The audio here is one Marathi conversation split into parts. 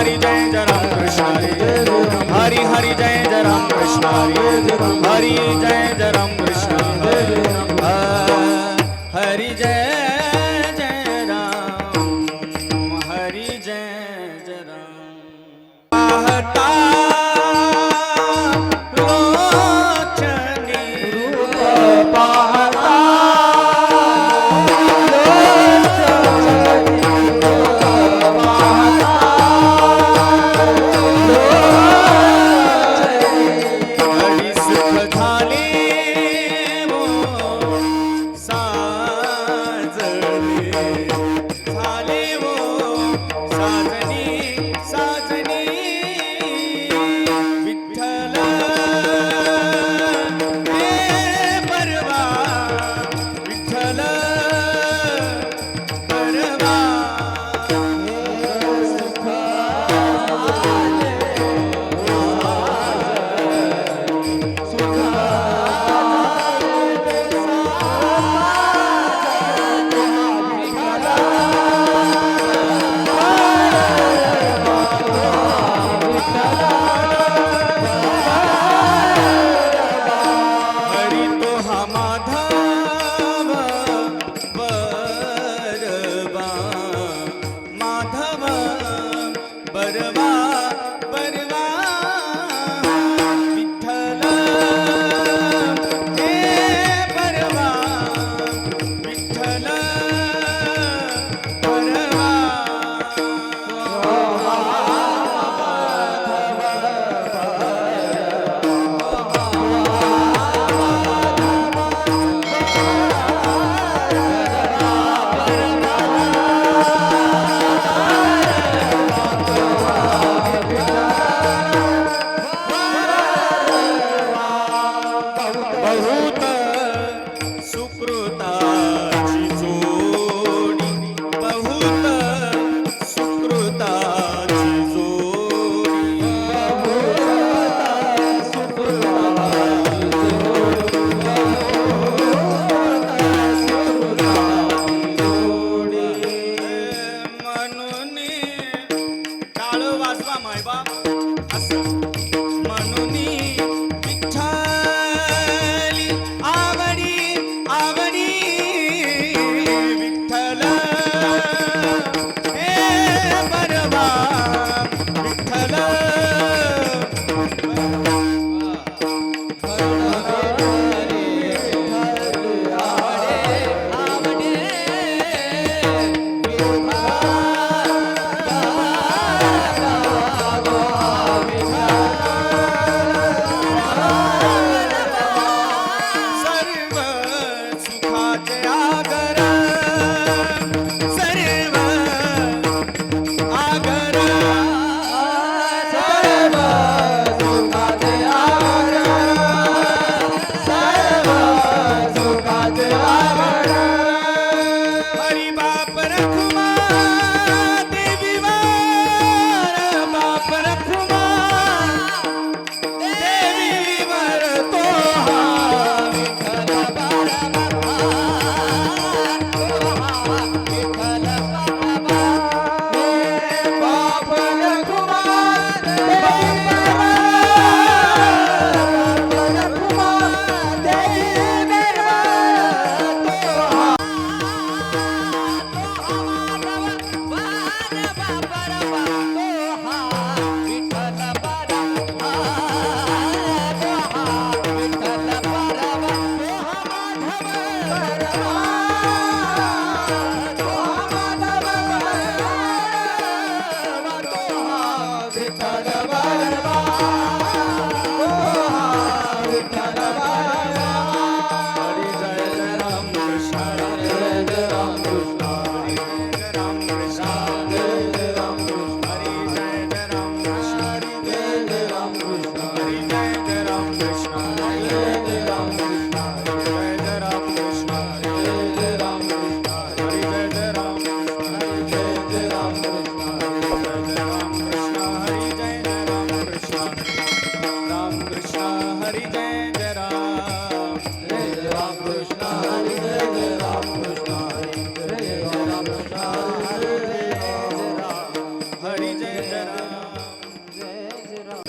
हरी जय राम कृष्ण हरी, हरी हरी जय राम कृष्ण हरी, हरी जय राम कृष्ण हरी, हरी जय राम, हरी जय राम। पाहता लोचनी रूप पाहता घडी सुख झाली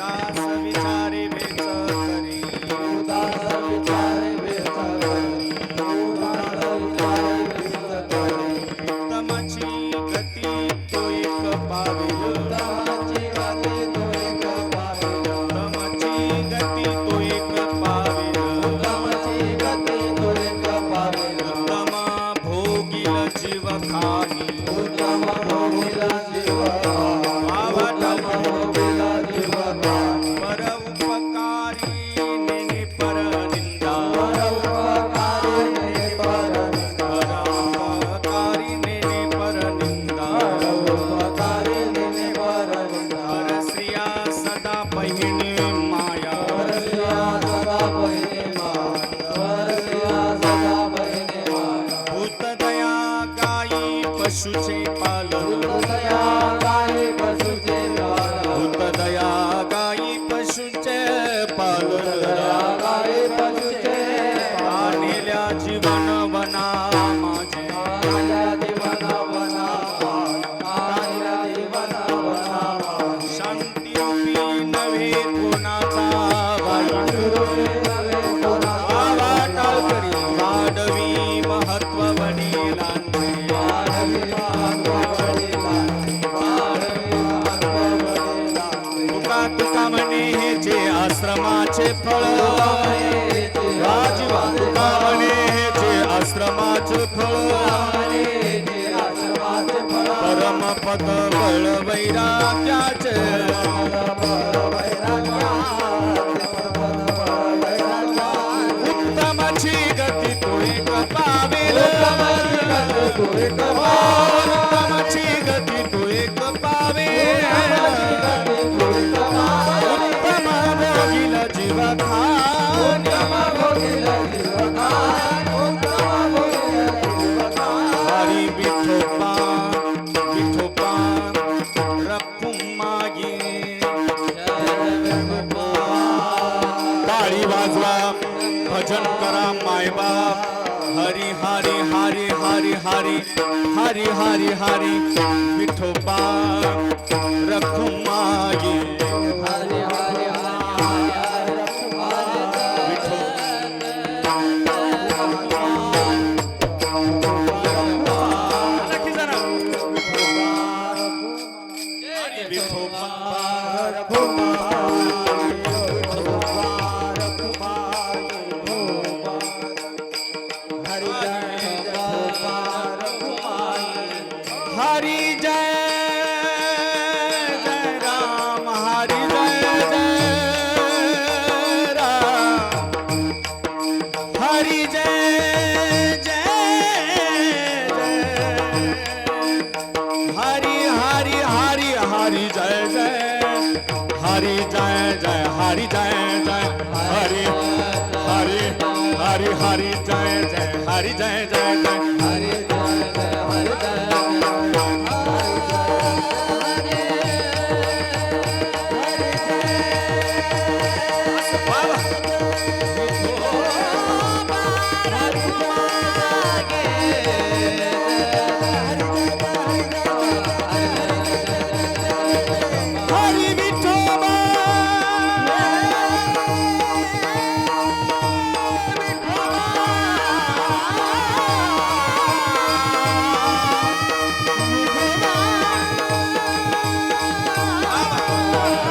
उदास विचारे वेच करी उदास विचारे वेच करी उदास विचारे वेच करी तमची गती तो एक पाविल तमची गती तो एक पाविल तमची गती तो एक पाविल तमची गती तो एक पाविल उत्तम भोगिल जीव खानी उत्तम भोगिला जीव वावटल भोगिला जीव पर उपकारी नेने पर निंदा परोपकारी ने परनिंदा पर उपकारी नेने पर निंदा परोपकारी ने परनिंदा पर श्रिया सदा पहिनी माया परसिया सदा बहिने माया परसिया सदा बहिने माया भूत दया गायी पशुचे पालन दया गाई पशुचे पालन भूत दया गायी पशुचे पालन दया गाई पशुचे आणल्या जीवन वना माझे माझ्या जीवना वना माझ्या जीवना वना शांती रूपी नव्हे कोणाचा वाईट वाटाळ करी वाढवी महत्व वडिलांचे तुका तुका म्हणे हे जे आश्रमाचे फळ राजीवा तुका म्हणे हे जे आश्रमाचे फळ परम पद बळ वैराग्याचे उत्तमची गती तो एक पाविल उत्तमची गती तो एक पाविल उत्तम भोगिल जीव हरी विठोबा विठोबा रखुमाई टाळी वाजवा भजन करा मायबाप हरी हरी हरी हरी हरी हरी हरी हरी विठोबा रखुमाई हरी जय जय राम हरी जय जय राम हरी जय जय जय हरी हरी हरी हरी जय जय हरी जय जय हरी जय जय हरी हरी हरी हरी जय जय हरी जय जय जय हरी विठोबा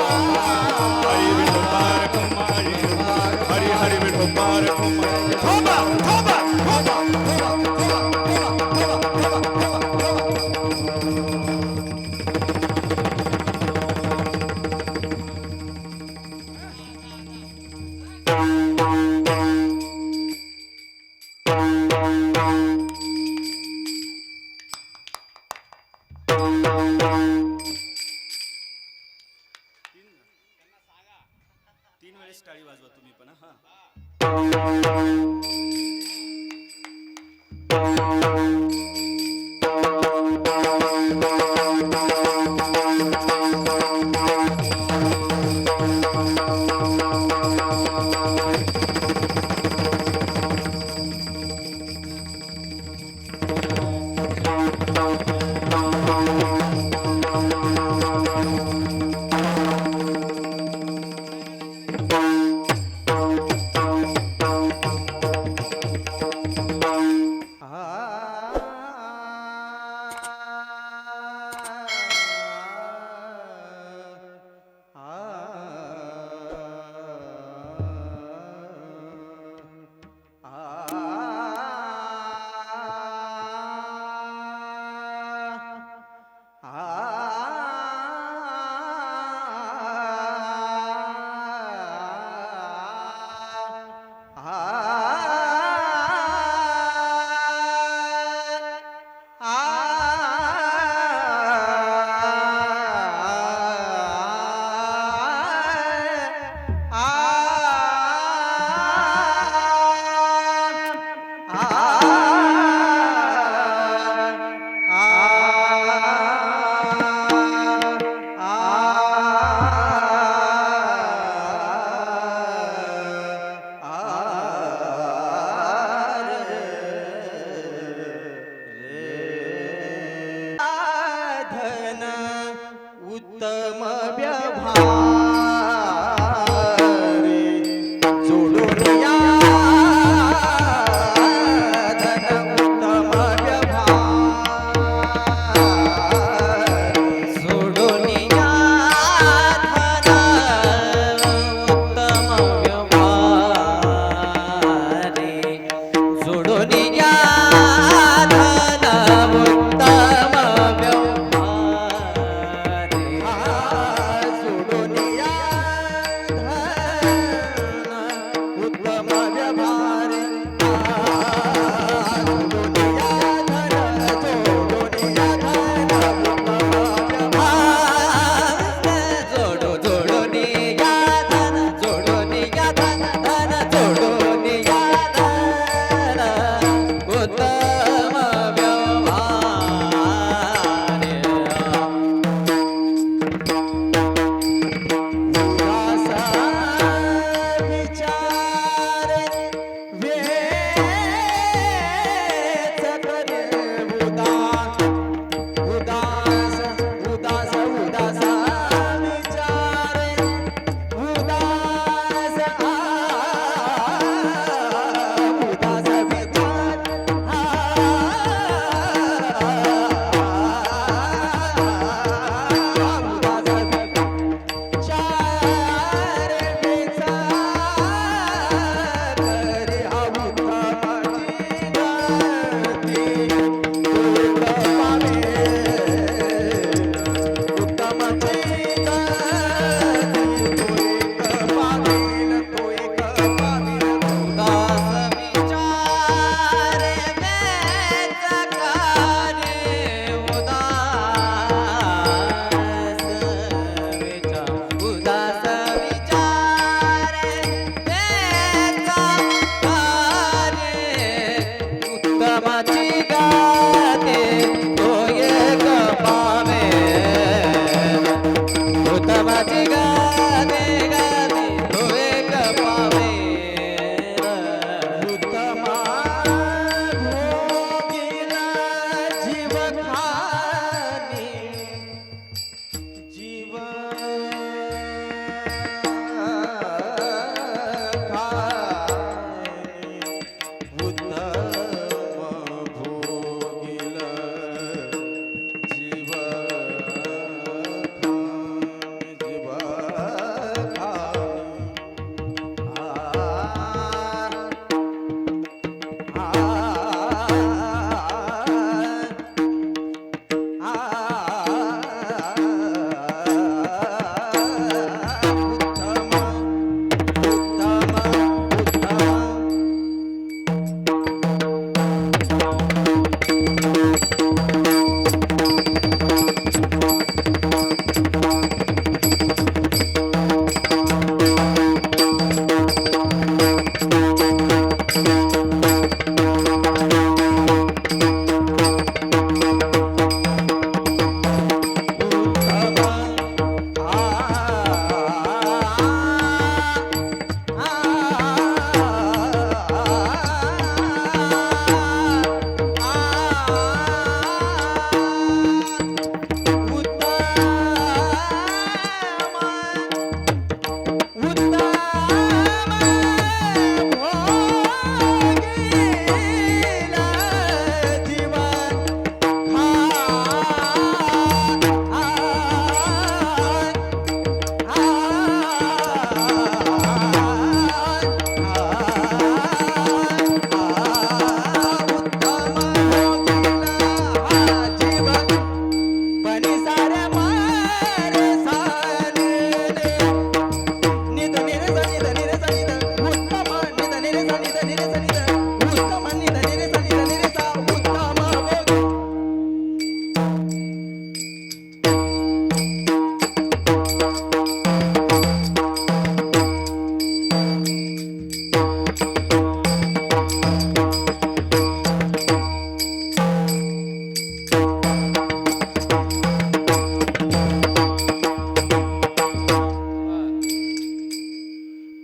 हरी विठोबा कुमारी हरी हरी विठोबा कुमारी थोबा थोबा थोबा तीन वेळेस टाळी वाजवा तुम्ही पण हा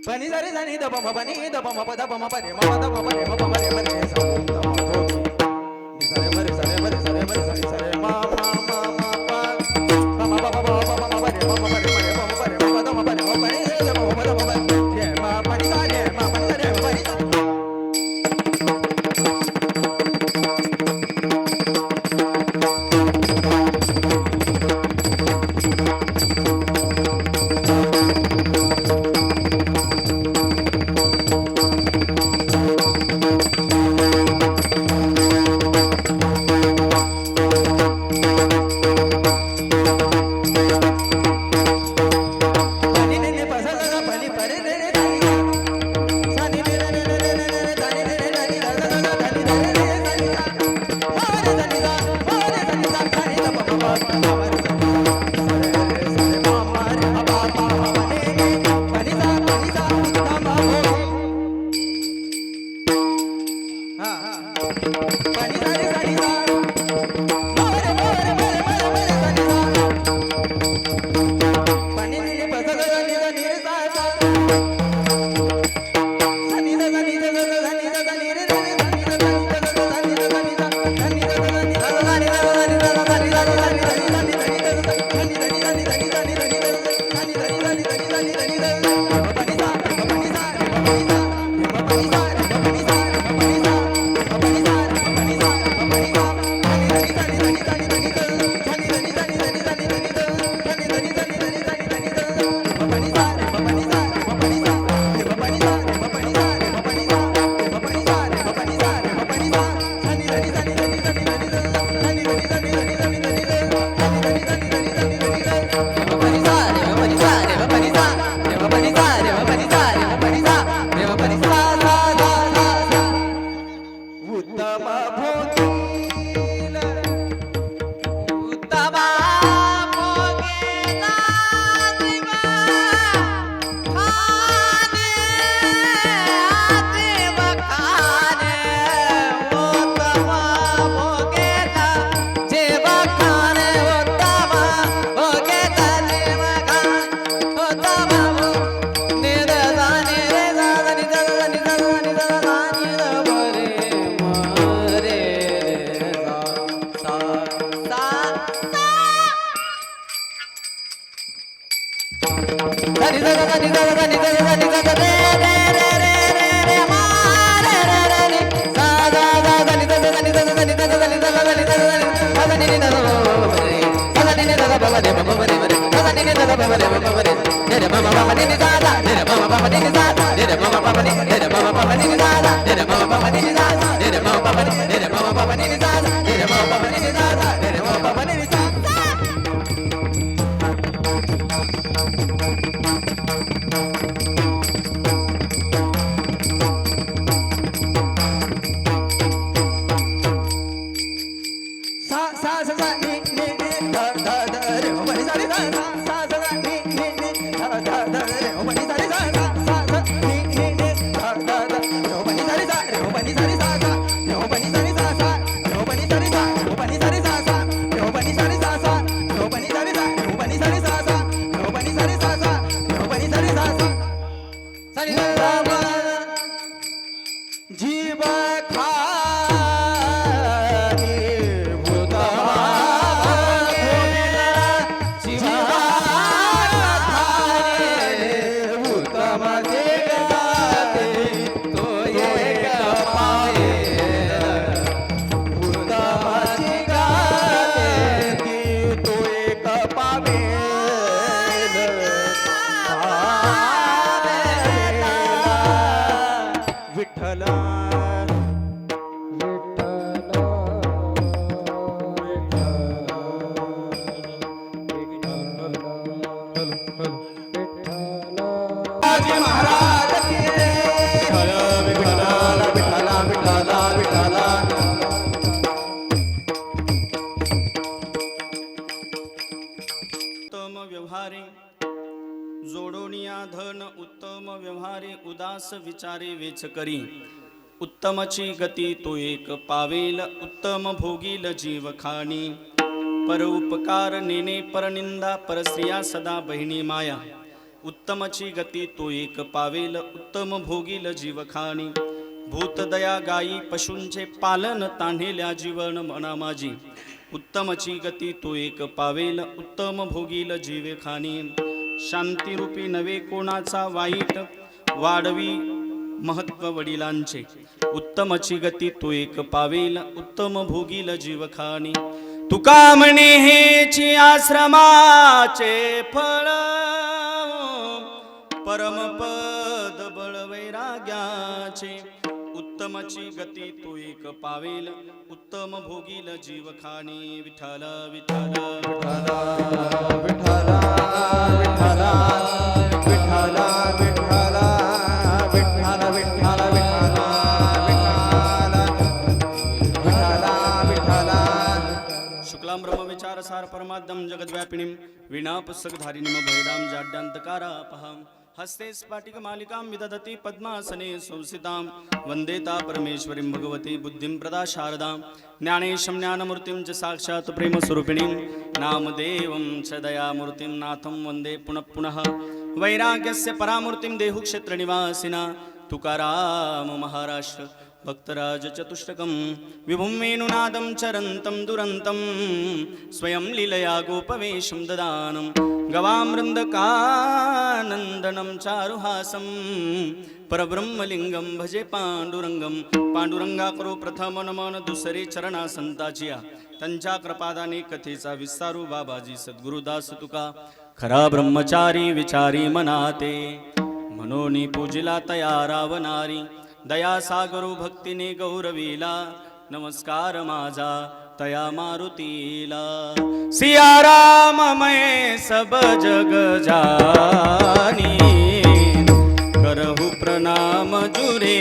पनी सरे सनी द पम पनी द पम प द पम प रे म प द पम रे म पम रे म रे स म द म धो नि सरे म रे सरे म रे सरे म रे सरे सरे म प प म प प प प म प रे म प रे म रे म प रे म प द म प रे म प रे द म प द म प रे म पनी सा रे म पनी सा रे म पनी सा उदास विचारे वेच करी उत्तमची गती तो एक पावेल उत्तम भोगील जीव खाणी पर उपकार नेने परनिंदा परस्त्रिया सदा बहिणी माया उत्तमची गती तो एक पावेल उत्तम भोगील जीवखाणी भूतदया गायी पशूंचे पालन तान्हेल्या जीवन मना माझी उत्तमची गती तो एक पावेल उत्तम भोगील जीवखाणी शांतिरूपी नवे कोणाचा वाईट वाढवी महत्व वडिलांचे उत्तमची गती तो एक पावेल उत्तम भोगील जीवखाणी तुका म्हणे हेची आश्रमाचे फळ परमपद बळ वैराग्याचे उत्तमची गती तो एक पावेल उत्तम भोगील जीवखाणी विठ्ठल विठ्ठल विठ्ठला विठ्ठला विठ्ठला विठ्ठला विठ्ठला विठ्ठला विठ्ठला विठ्ठला विठ्ठला शुक्लां ब्रह्मविचार सार परमाद्यं जगद्व्यापिनीं वीणा पुस्तकधारिणीं भैदां जाड्यान्तकारापहां हस्ते स्फाटिकमालिकां विदधति पद्मासने संस्थितां वन्दे ता परमेश्वरीं भगवती बुद्धिं प्रदा शारदां ज्ञानेशं ज्ञानमूर्तिं च साक्षात् प्रेमस्वरूपिणीं नामदेवं च दयामूर्तिं नाथं वन्दे पुनः पुनः वैराग्यस्य परामूर्तिं देहुक्षेत्रनिवासिना तुकाराम महाराष्ट्र भक्तराज चतुष्टकं विभुं वेणुनादं चरन्तं दुरन्तं स्वयं लीलया गोपवेशं ददानं गवामृन्दकानन्दनं चारुहासं परब्रह्मलिंगं भजे पांडुरंगं पांडुरंगा करो प्रथम नमन दुसरे चरणा संताचिया त्यांच्या कृपादाने कथेचा विस्तारू बाबाजी सद्गुरुदास तुका खरा ब्रह्मचारी विचारी मनाते मनोनी पूजिला तया रावणारी दया सागरो भक्तीने गौरवीला नमस्कार माझा तया मारुतीला सियाराम मैं सब जग जानी करहु प्रणाम जुरे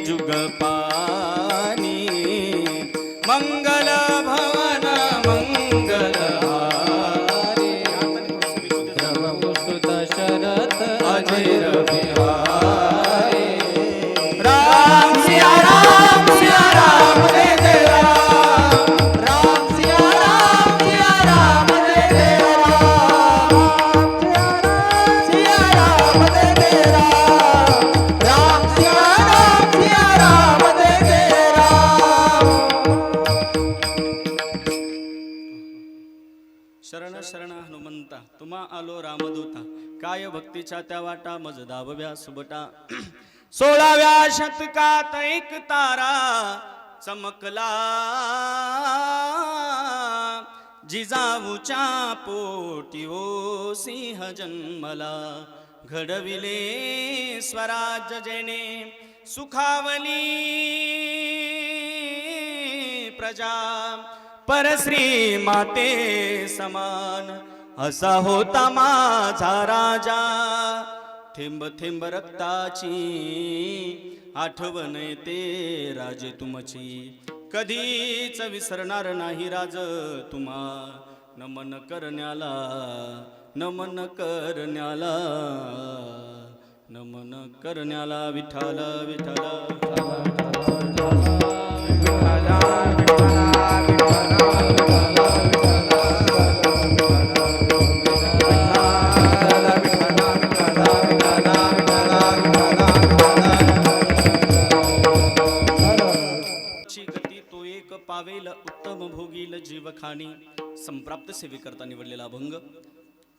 जुग पानी मंगल भवन मंगल प्रभुसुत शरद अजय बिहारी राम सिया राम रे जय राम राम सिया राम रे जय राम सिया राम रे जय राम राम सिया राम रे जय राम शरण शरण हनुमंता तुम्हा आलो रामदूता काय भक्तीच्या त्या वाटा मज दाबव्या सुबटा 16व्या शतकात एक तारा चमकला जिजाऊच्या पोटी ओ सिंह जन्मला घडविले स्वराज्य जेने सुखावली प्रजा परश्री माते समान असा होता माझा राजा थेंब थेंब रक्ताची आठवण येते राजे तुमची कधीच विसरणार नाही राज तुम्हा नमन करण्याला नमन करण्याला नमन करण्याला विठ्ठल विठ्ठल पावेल उत्तम भोगील जीवखाणी संप्राप्त सेवेकरता निवडलेला अभंग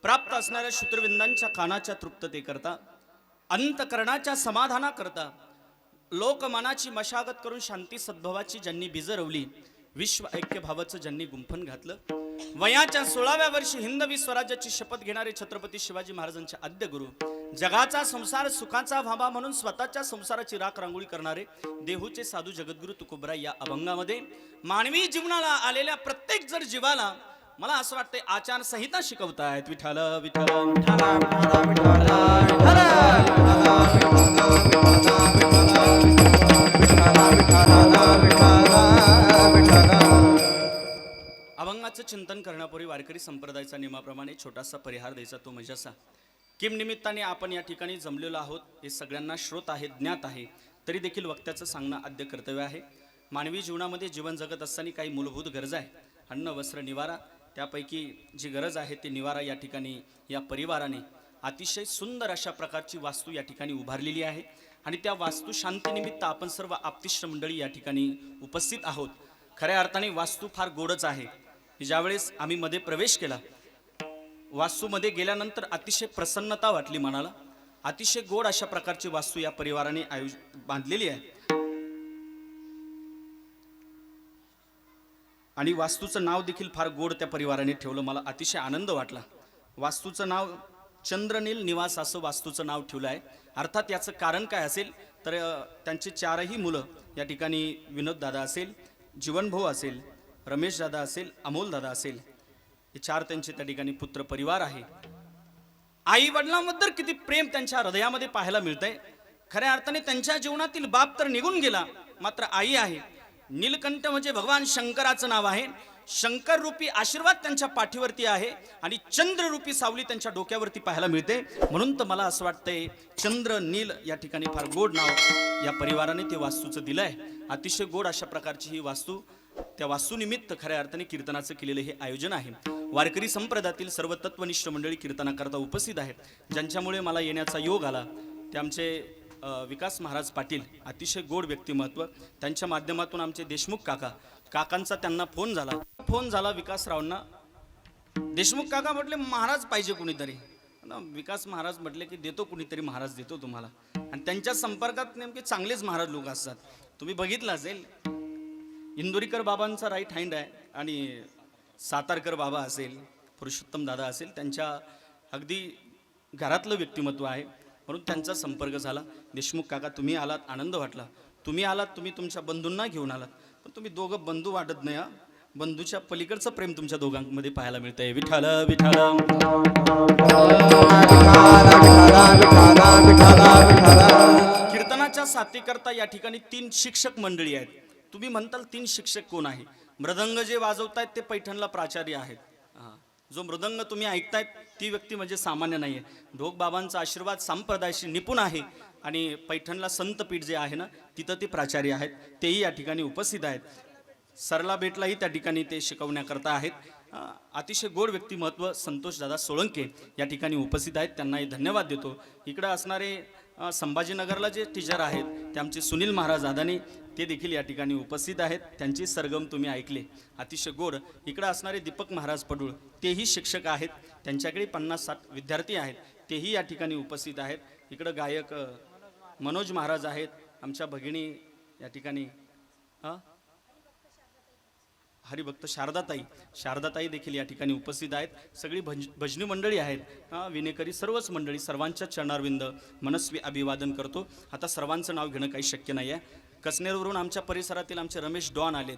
प्राप्त असणाऱ्या शूत्रविंदांच्या कानाच्या तृप्ततेकरता अंतकरणाच्या समाधानाकरता लोकमनाची मशागत करून शांती सद्भवाची ज्यांनी बीज रवली विश्व ऐक्य भावाचं ज्यांनी गुंफण घातलं वयाच्या 16व्या वर्षी हिंदवी स्वराज्याची शपथ घेणारे छत्रपती शिवाजी महाराजांचे आद्य गुरु जगाचा संसार सुखाचा व्हावा म्हणून स्वतःच्या संसाराची राख रांगोळी करणारे देहूचे साधू जगद्गुरु तुकोबराय या अभंगामध्ये मानवी जीवनाला आलेल्या प्रत्येक जर जीवाला मला असं वाटतंय आचार संहिता शिकवतायत विठ्ठल विठ्ठल अभंगाचं चिंतन करण्यापूर्वी वारकरी संप्रदायाच्या नियमाप्रमाणे छोटासा परिहार द्यायचा तो म्हणजे असा किम निमित्ताने आपण या ठिकाणी जमलेलो आहोत हे सगळ्यांना श्रोत आहे ज्ञात आहे तरी देखील वक्त्याचं सांगणं आद्य कर्तव्य आहे मानवी जीवनामध्ये जीवन जगत असताना काही मूलभूत गरजा आहे अन्न वस्त्र निवारा त्यापैकी जी गरज आहे ती निवारा या ठिकाणी या परिवाराने अतिशय सुंदर अशा प्रकारची वास्तू या ठिकाणी उभारलेली आहे आणि त्या वास्तू शांतीनिमित्त आपण सर्व आप्तिष्ट मंडळी या ठिकाणी उपस्थित आहोत. खऱ्या अर्थाने वास्तू फार गोडच आहे. ज्यावेळेस आम्ही मध्ये प्रवेश केला, वास्तूमध्ये गेल्यानंतर अतिशय प्रसन्नता वाटली मनाला. अतिशय गोड अशा प्रकारची वास्तू या परिवाराने बांधलेली आहे आणि वास्तूचं नाव देखील फार गोड त्या परिवाराने ठेवलं. मला अतिशय आनंद वाटला. वास्तूचं नाव चंद्रनील निवास असं वास्तूचं नाव ठेवलं आहे. अर्थात याचं कारण काय असेल तर त्यांचे चारही मुलं या ठिकाणी विनोद दादा असेल, जीवनभाऊ असेल, रमेश दादा असेल, अमोल दादा असेल, हे चार त्यांचे त्या ठिकाणी पुत्र परिवार आहे. आई वडिलांबद्दल किती प्रेम त्यांच्या हृदयामध्ये पाहायला मिळतंय. खऱ्या अर्थाने त्यांच्या जीवनातील बाप तर निघून गेला, मात्र आई आहे. नीलकंठ म्हणजे भगवान शंकराचं नाव आहे. शंकर रूपी आशीर्वाद त्यांच्या पाठीवरती आहे आणि चंद्र रूपी सावली त्यांच्या डोक्यावरती पाहायला मिळते. म्हणून तर मला असं वाटतंय चंद्र नील या ठिकाणी फार गोड नाव या परिवाराने ते वास्तूचं दिलं आहे. अतिशय गोड अशा प्रकारची ही वास्तू, त्या वास्तूनिमित्त खऱ्या अर्थाने कीर्तनाचं केलेलं हे आयोजन आहे. वारकरी संप्रदायातील सर्व तत्वनिष्ठ मंडळी कीर्तनाकरता उपस्थित आहेत. ज्यांच्यामुळे मला येण्याचा योग आला ते आमचे विकास महाराज पाटील, अतिशय गोड व्यक्तिमत्व. त्यांच्या माध्यमातून आमचे देशमुख काकांचा त्यांना फोन झाला विकासरावांना. देशमुख काका म्हटले महाराज पाहिजे कुणीतरी. विकास महाराज म्हटले की देतो कुणीतरी महाराज, देतो तुम्हाला. आणि त्यांच्या संपर्कात नेमके चांगलेच महाराज लोक असतात. तुम्ही बघितलं असेल, इंदोरीकर बाबांचा राईट हँड आहे आणि सातारकर बाबा असेल, पुरुषोत्तम दादा असेल, त्यांच्या अगदी घरातलं व्यक्तिमत्व आहे. म्हणून त्यांचा संपर्क झाला. देशमुख काका तुम्ही आलात, आनंद वाटला. तुम्ही आलात, तुम्ही तुमच्या बंधूंना घेऊन आलात, पण तुम्ही दोघं बंधू वाटत नाही. बंधूच्या पलीकडचं प्रेम तुमच्या दोघांमध्ये पाहायला मिळतंय. विठ्ठल विठ्ठल. कीर्तनाच्या साथीकरता या ठिकाणी 3 शिक्षक मंडळी आहेत. तुम्ही म्हणताल 3 शिक्षक कोण आहे? मृदंग जे वाजवतायत ते पैठणला प्राचार्य आहेत. जो मृदंग तुम्ही ऐकतायत ती व्यक्ती म्हणजे सामान्य नाही आहे. ढोक बाबांचा आशीर्वाद संप्रदायाशी निपुण आहे आणि पैठणला संतपीठ जे आहे ना, तिथं ते प्राचार्य आहेत. तेही या ठिकाणी उपस्थित आहेत. सरला बेटलाही त्या ठिकाणी ते शिकवण्याकरता आहेत. अतिशय गोड व्यक्तिमत्व संतोषदादा सोळंके या ठिकाणी उपस्थित आहेत. त्यांनाही धन्यवाद देतो. इकडं असणारे संभाजीनगरला जे टीचर आहेत ते आमचे सुनील महाराज अदानी, ते देखील या ठिकाणी उपस्थित आहेत. त्यांची सरगम तुम्ही ऐकले, अतिशय गोड. इकडं असणारे दीपक महाराज पडूळ, तेही शिक्षक आहेत. त्यांच्याकडे 50-60 विद्यार्थी आहेत. तेही या ठिकाणी उपस्थित आहेत. इकडं गायक मनोज महाराज आहेत. आमच्या भगिनी या ठिकाणी हरिभक्त शारदाताई देखील या ठिकाणी उपस्थित आहेत. सगळी भजनी मंडळी आहेत. विनेकरी सर्वच मंडळी, सर्वांच्या चरणारविंद मनस्वी अभिवादन करतो. आता सर्वांचं नाव घेणं काही शक्य नाही आहे. कसनेरवरून आमच्या परिसरातील आमचे रमेश डॉन आलेत.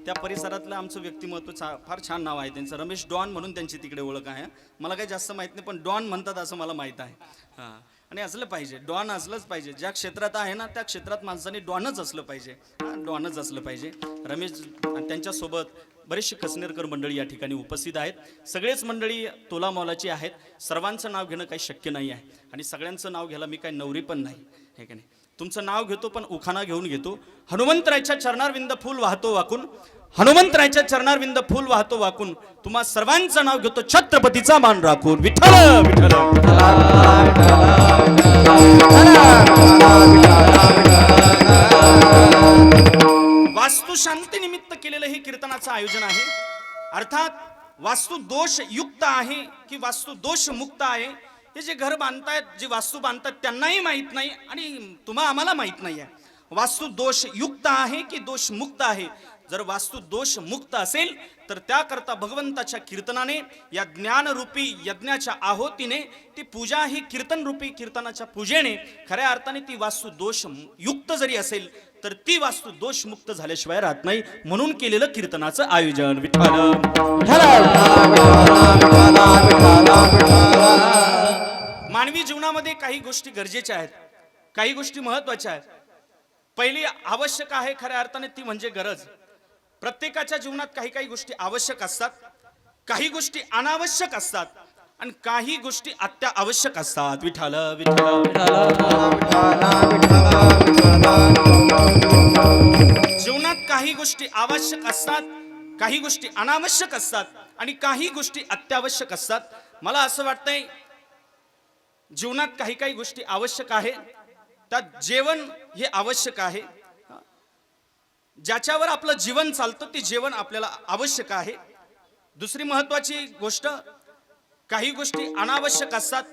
त्या परिसरातलं आमचं व्यक्तिमत्व फार छान नाव आहे त्यांचं, रमेश डॉन म्हणून त्यांची तिकडे ओळख आहे. मला काही जास्त माहीत नाही, पण डॉन म्हणतात असं मला माहीत आहे. आणि असलं पाहिजे, डॉन असलंच पाहिजे. ज्या क्षेत्रात आहे ना त्या क्षेत्रात माणसाने डॉनच असलं पाहिजे. डॉनच असलं पाहिजे. रमेश आणि त्यांच्यासोबत बरेचसे कसनेरकर मंडळी या ठिकाणी उपस्थित आहेत. सगळेच मंडळी तोलामोलाची आहेत. सर्वांचं नाव घेणं काही शक्य नाही आहे आणि सगळ्यांचं नाव घ्यायला मी काही नवरी पण नाही, हे की नाही. तुमचं नाव घेतो पण उखाणा घेऊन घेतो. हनुमंतरायच्या चरणारविंद फूल वाहतो वाकून, हनुमंतरायच्या चरणारविंद फूल वाहतो वाकून, तुम्हा सर्वांचं नाव घेतो छत्रपतीचा मान राखून. विठ्ठल विठ्ठल. वास्तू शांती निमित्त केलेलं हे कीर्तनाचं आयोजन आहे. अर्थात वास्तू दोष युक्त आहे की वास्तू दोष मुक्त आहे, हे जे घर बांधतायत, जे वास्तू बांधतात त्यांनाही माहीत नाही आणि आम्हाला माहीत नाही आहे. वास्तू दोष युक्त आहे की दोष मुक्त आहे. जर वास्तू दोष मुक्त असेल तर त्याकरता भगवंताच्या कीर्तनाने, या ज्ञानरूपी यज्ञाच्या आहोतीने, ती पूजा ही कीर्तन रूपी कीर्तनाच्या पूजेने खऱ्या अर्थाने ती वास्तू दोष युक्त जरी असेल तर ती वास्तू दोष मुक्त झाल्याशिवाय राहत नाही. म्हणून केलेलं कीर्तनाचं आयोजन. विठ्ठल. मानवी जीवनामध्ये काही गोष्टी गरजेच्या आहेत, काही गोष्टी महत्वाच्या आहेत. पहिली आवश्यक आहे खऱ्या अर्थाने ती म्हणजे गरज. प्रत्येकाच्या जीवनात काही काही गोष्टी आवश्यक असतात, काही गोष्टी अनावश्यक असतात आणि काही गोष्टी अत्यावश्यक असतात. विठ्ठल विठ्ठल. जीवनात काही गोष्टी आवश्यक असतात, काही गोष्टी अनावश्यक असतात आणि काही गोष्टी अत्यावश्यक असतात. मला असं वाटतंय जीवनात काही काही गोष्टी आवश्यक आहे, त्यात जेवण हे आवश्यक आहे. ज्याच्यावर आपलं जीवन चालतं ते जेवण आपल्याला आवश्यक आहे. दुसरी महत्वाची गोष्ट, काही गोष्टी अनावश्यक असतात.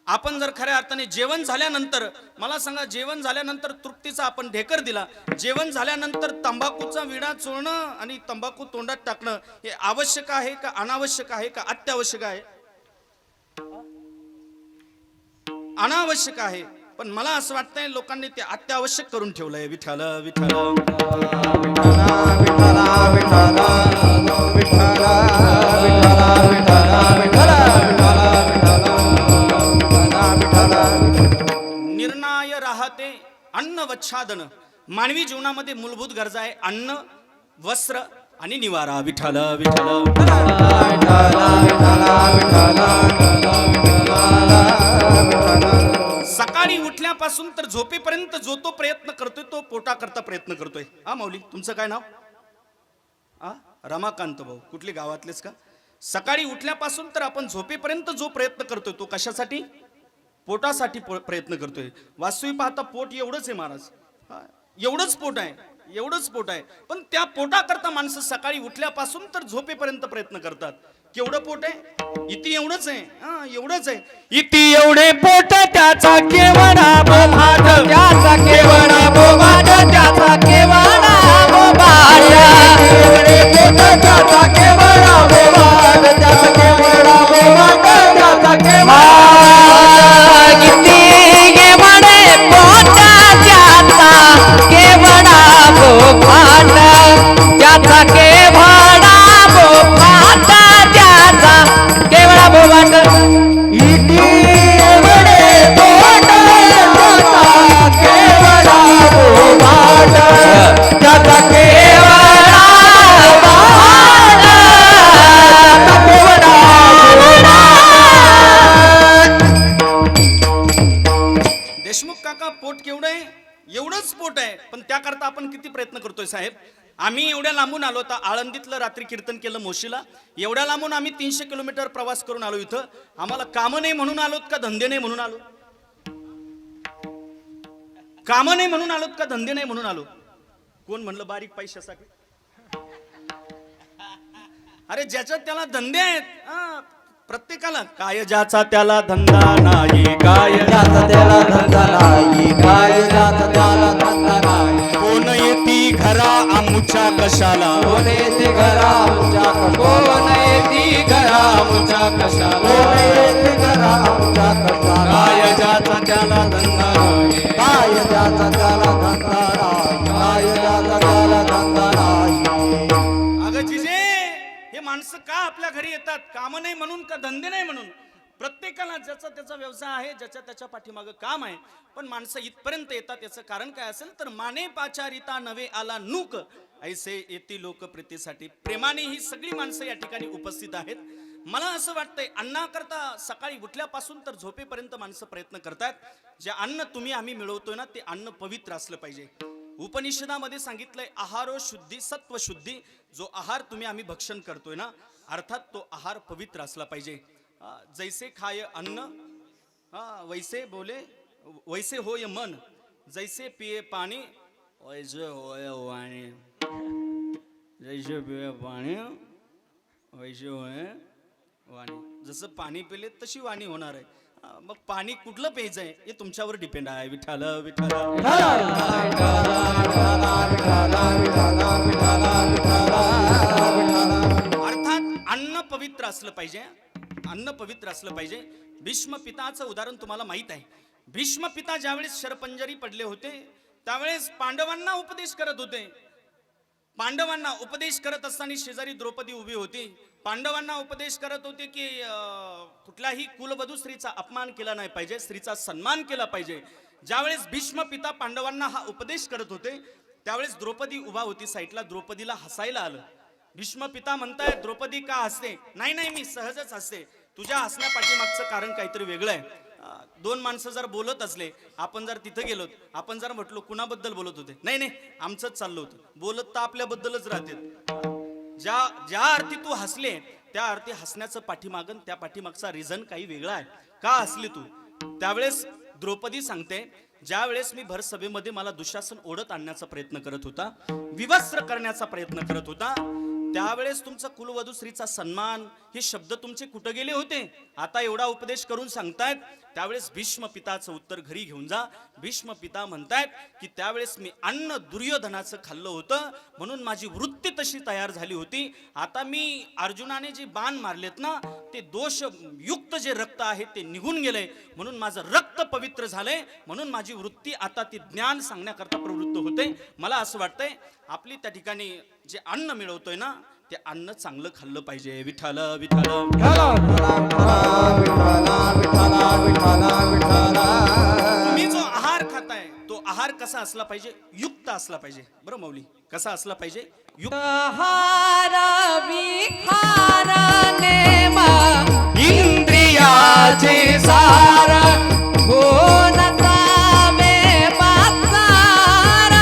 आपण जर खऱ्या अर्थाने जेवण झाल्यानंतर, मला सांगा, जेवण झाल्यानंतर तृप्तीचा आपण ढेकर दिला, जेवण झाल्यानंतर तंबाखूचा विडा चोळणं आणि तंबाखू तोंडात टाकणं हे आवश्यक आहे का अनावश्यक आहे का अत्यावश्यक आहे? अनावश्यक आहे. पण मला असं वाटतंय लोकांनी ते अत्यावश्यक करून ठेवलंय. विठ्ठल विठ्ठल निर्णाय राहते अन्न वच्छादन. मानवी जीवनामध्ये मूलभूत गरजा आहे अन्न, वस्त्र आणि निवारा. विठ्ठल विठ्ठल सकाळी उठल्यापासून तर झोपेपर्यंत जो तो प्रयत्न करतोय तो पोटाकरता प्रयत्न करतोय. हा माऊली, तुमचं काय नाव? रमाकांत भाऊ. कुठले, गावातलेच का? सकाळी उठल्यापासून तर आपण झोपेपर्यंत जो प्रयत्न करतोय तो कशासाठी? पोटासाठी प्रयत्न करतोय. वास्तविक पाहता पोट एवढंच आहे महाराज, एवढंच पोट आहे, एवढंच पोट आहे. पण त्या पोटाकरता माणसं सकाळी उठल्यापासून तर झोपेपर्यंत प्रयत्न करतात. केवढं पोट आहे? इति एवढंच आहे, एवढंच आहे. इति एवढे पोट त्याचा केवढा बोभाट, त्याचा केवढा बोभाट, त्याचा केवढा बोभाट. एवढे पोट त्याचा केवढा बोभाट, त्याचा केवढा बोभाट, त्याचा केवढा. देशमुख काका, पोट केवढं आहे? एवढंच पोट आहे. पण त्याकरता आपण किती प्रयत्न करतोय साहेब. आम्ही एवढ्या लांबून आलो, तर आळंदीतलं रात्री कीर्तन केलं मोशीला. एवढ्या लांबून आम्ही 300 किलोमीटर प्रवास करून आलो इथं. आम्हाला कामं नाही म्हणून आलोत का धंदे नाही म्हणून आलो? कामं नाही म्हणून आलोत का धंदे नाही म्हणून आलो? कोण म्हणलं बारीक पैशासाठी? अरे ज्याच्यात त्याला धंदे आहेत, प्रत्येकाला. काय ज्याचा त्याला धंदा नाही, काय ज्याचा त्याला धंदा नाही, काय ज्याचा त्याला धंदा नाही. कोण येती घरा आमुच्या कशाला, कोण येते घरा आमच्या कशाला, कोण येते घरा आमच्या कशाला, कोण येते घरा आमच्या कशाला. काय ज्याचा त्याला धंदा नाही, काय ज्याचा त्याला धंदा नाही, काय ज्याचा त्याला धंदा नाही. अगं जिजे, हे माणसं का आपल्या घरी येतात? काम नाही म्हणून का धंदे नाही म्हणून? प्रत्येकाला ज्याचा त्याचा व्यवसाय आहे, ज्याच्या त्याच्या पाठीमागं काम आहे. पण माणसं इथपर्यंत येतात, याचं कारण काय असेल तर माने पाचारिता नवे आला नूक, ऐसे येती लोक प्रीतीसाठी. प्रेमाने ही सगळी माणसं या ठिकाणी उपस्थित आहेत. मला असं वाटतंय, अन्नाकरता सकाळी उठल्यापासून तर झोपेपर्यंत माणसं प्रयत्न करतात. जे अन्न तुम्ही आम्ही मिळवतोय ना, ते अन्न पवित्र असलं पाहिजे. उपनिषदामध्ये सांगितलंय आहारो शुद्धी सत्व शुद्धी. जो आहार तुम्ही आम्ही भक्षण करतोय ना, अर्थात तो आहार पवित्र असला पाहिजे. जैसे खाय अन्न वैसे बोले, वैसे होय मन, जैसे पिये पाणी वैसे होय वाणी. जैसे पिये पाणी वैसे होय वाणी. जसं पाणी पिले तशी वाणी होणार आहे. मग पाणी कुठलं प्यायचं आहे हे तुमच्यावर डिपेंड आहे. विठ्ठल विठ्ठल अर्थात अन्न पवित्र असलं पाहिजे, अन्न पवित्र असलं पाहिजे. भीष्म पिताचं उदाहरण तुम्हाला माहित आहे. भीष्म पिता ज्यावेळेस शरपंजरी पडले होते, त्यावेळेस पांडवांना उपदेश करत होते. पांडवांना उपदेश करत असताना शेजारी द्रौपदी उभी होती. पांडवांना उपदेश करत होते की कुठल्याही कुलवधू स्त्रीचा अपमान केला नाही पाहिजे, स्त्रीचा सन्मान केला पाहिजे. ज्यावेळेस भीष्म पिता पांडवांना हा उपदेश करत होते, त्यावेळेस द्रौपदी उभा होती साईडला. द्रौपदीला हसायला आलं. भीष्म पिता म्हणताय, द्रौपदी का हसते? नाही नाही, मी सहजच हसते. तुझ्या हसण्या पाठीमागचं कारण काहीतरी वेगळं आहे. दोन माणसं जर बोलत असले, आपण जर तिथं गेलो, आपण जर म्हटलो कुणाबद्दल बोलत होते? नाही नाही, आमचंच चाललं होतं. बोलत तर आपल्याबद्दलच राहते. ज्या अर्थी तू हसले, त्या अर्थी हसण्याचं पाठीमागन, त्या पाठीमागचा रिझन काही वेगळा आहे. का हसली तू? त्यावेळेस द्रौपदी सांगते, ज्या वेळेस मी भर सभेमध्ये मला दुःशासन ओढत आणण्याचा प्रयत्न करत होता, विवस्त्र करण्याचा प्रयत्न करत होता, त्यावेळेस तुमचा कुलवधू स्त्रीचा सन्मान हे शब्द तुमचे कुठं गेले होते? आता एवढा उपदेश करून सांगतायत. त्यावेळेस भीष्म पिताचं उत्तर घरी घेऊन जा. भीष्म पिता म्हणतायत की त्यावेळेस मी अन्न दुर्योधनाचं खाल्लं होतं म्हणून माझी वृत्ती तशी तयार झाली होती. आता मी अर्जुनाने जे बाण मारलेत ना, ते दोष युक्त जे रक्त आहे ते निघून गेले म्हणून माझं रक्त पवित्र झालंय, म्हणून माझी वृत्ती आता ती ज्ञान सांगण्याकरता प्रवृत्त होते. मला असं वाटतंय आपली त्या ठिकाणी जे अन्न मिळवतोय ना, ते अन्न चांगलं खाल्लं पाहिजे. विठ्ठल विठ्ठल तुम्ही जो आहार खाताय तो आहार कसा असला पाहिजे? युक्त असला पाहिजे. बरं माऊली, कसा असला पाहिजे? युक्त. आहार विहार नेम इंद्रियाचे सार हो नसावे पाचार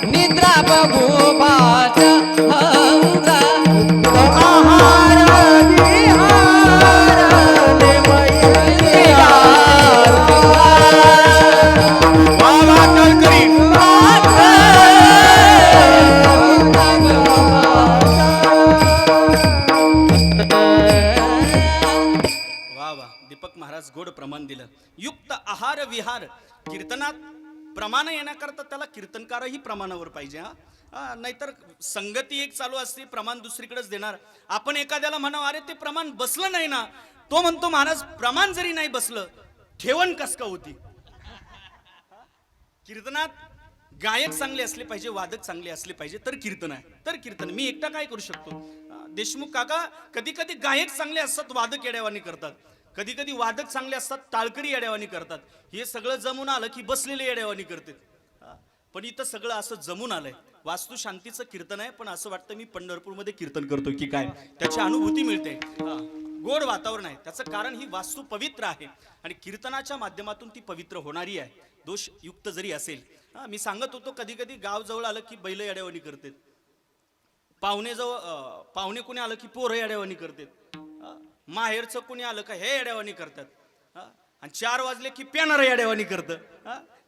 निद्रा बघू भाज हंग आहार विहार नेम इंद्रियाचे वावा करी वा वा, दीपक महाराज गोड प्रमाण दिलं. युक्त आहार विहार. कीर्तनात प्रमाण येण्याकरता त्याला कीर्तनकारही प्रमाणावर पाहिजे. हा नाहीतर संगती एक चालू असते, प्रमाण दुसरीकडेच देणार. आपण एखाद्याला म्हणावं अरे ते प्रमाण बसलं नाही ना, तो म्हणतो महाराज प्रमाण जरी नाही बसलं ठेवण कस का होती. कीर्तनात गायक चांगले असले पाहिजे, वादक चांगले असले पाहिजे, तर कीर्तन आहे. तर कीर्तन मी एकटा काय करू शकतो? देशमुख काका कधी कधी गायक चांगले असतात, वादक येड्यावानी करतात. कधी कधी वादक चांगले असतात, टाळकरी येड्यावानी करतात. हे सगळं जमून आलं की बसलेले येड्यावानी करतात. पण इथं सगळं असं जमून आलंय. वास्तू शांतीचं कीर्तन आहे, पण असं वाटतं मी पंढरपूरमध्ये कीर्तन करतोय की काय. त्याची अनुभूती मिळते. गोड वातावरण आहे. त्याचं कारण ही वास्तू पवित्र आहे आणि कीर्तनाच्या माध्यमातून ती पवित्र होणारी आहे, दोष युक्त जरी असेल. मी सांगत होतो कधी कधी गाव जवळ आलं की बैल येड्यावानी करतात, पाहुणे कोणी आलं की पोरं येड्यावानी करतात, माहेरचं कोणी आलं का हे येड्यावानी करतात, आणि 4 वाजले की पेनार येड्यावानी करतं.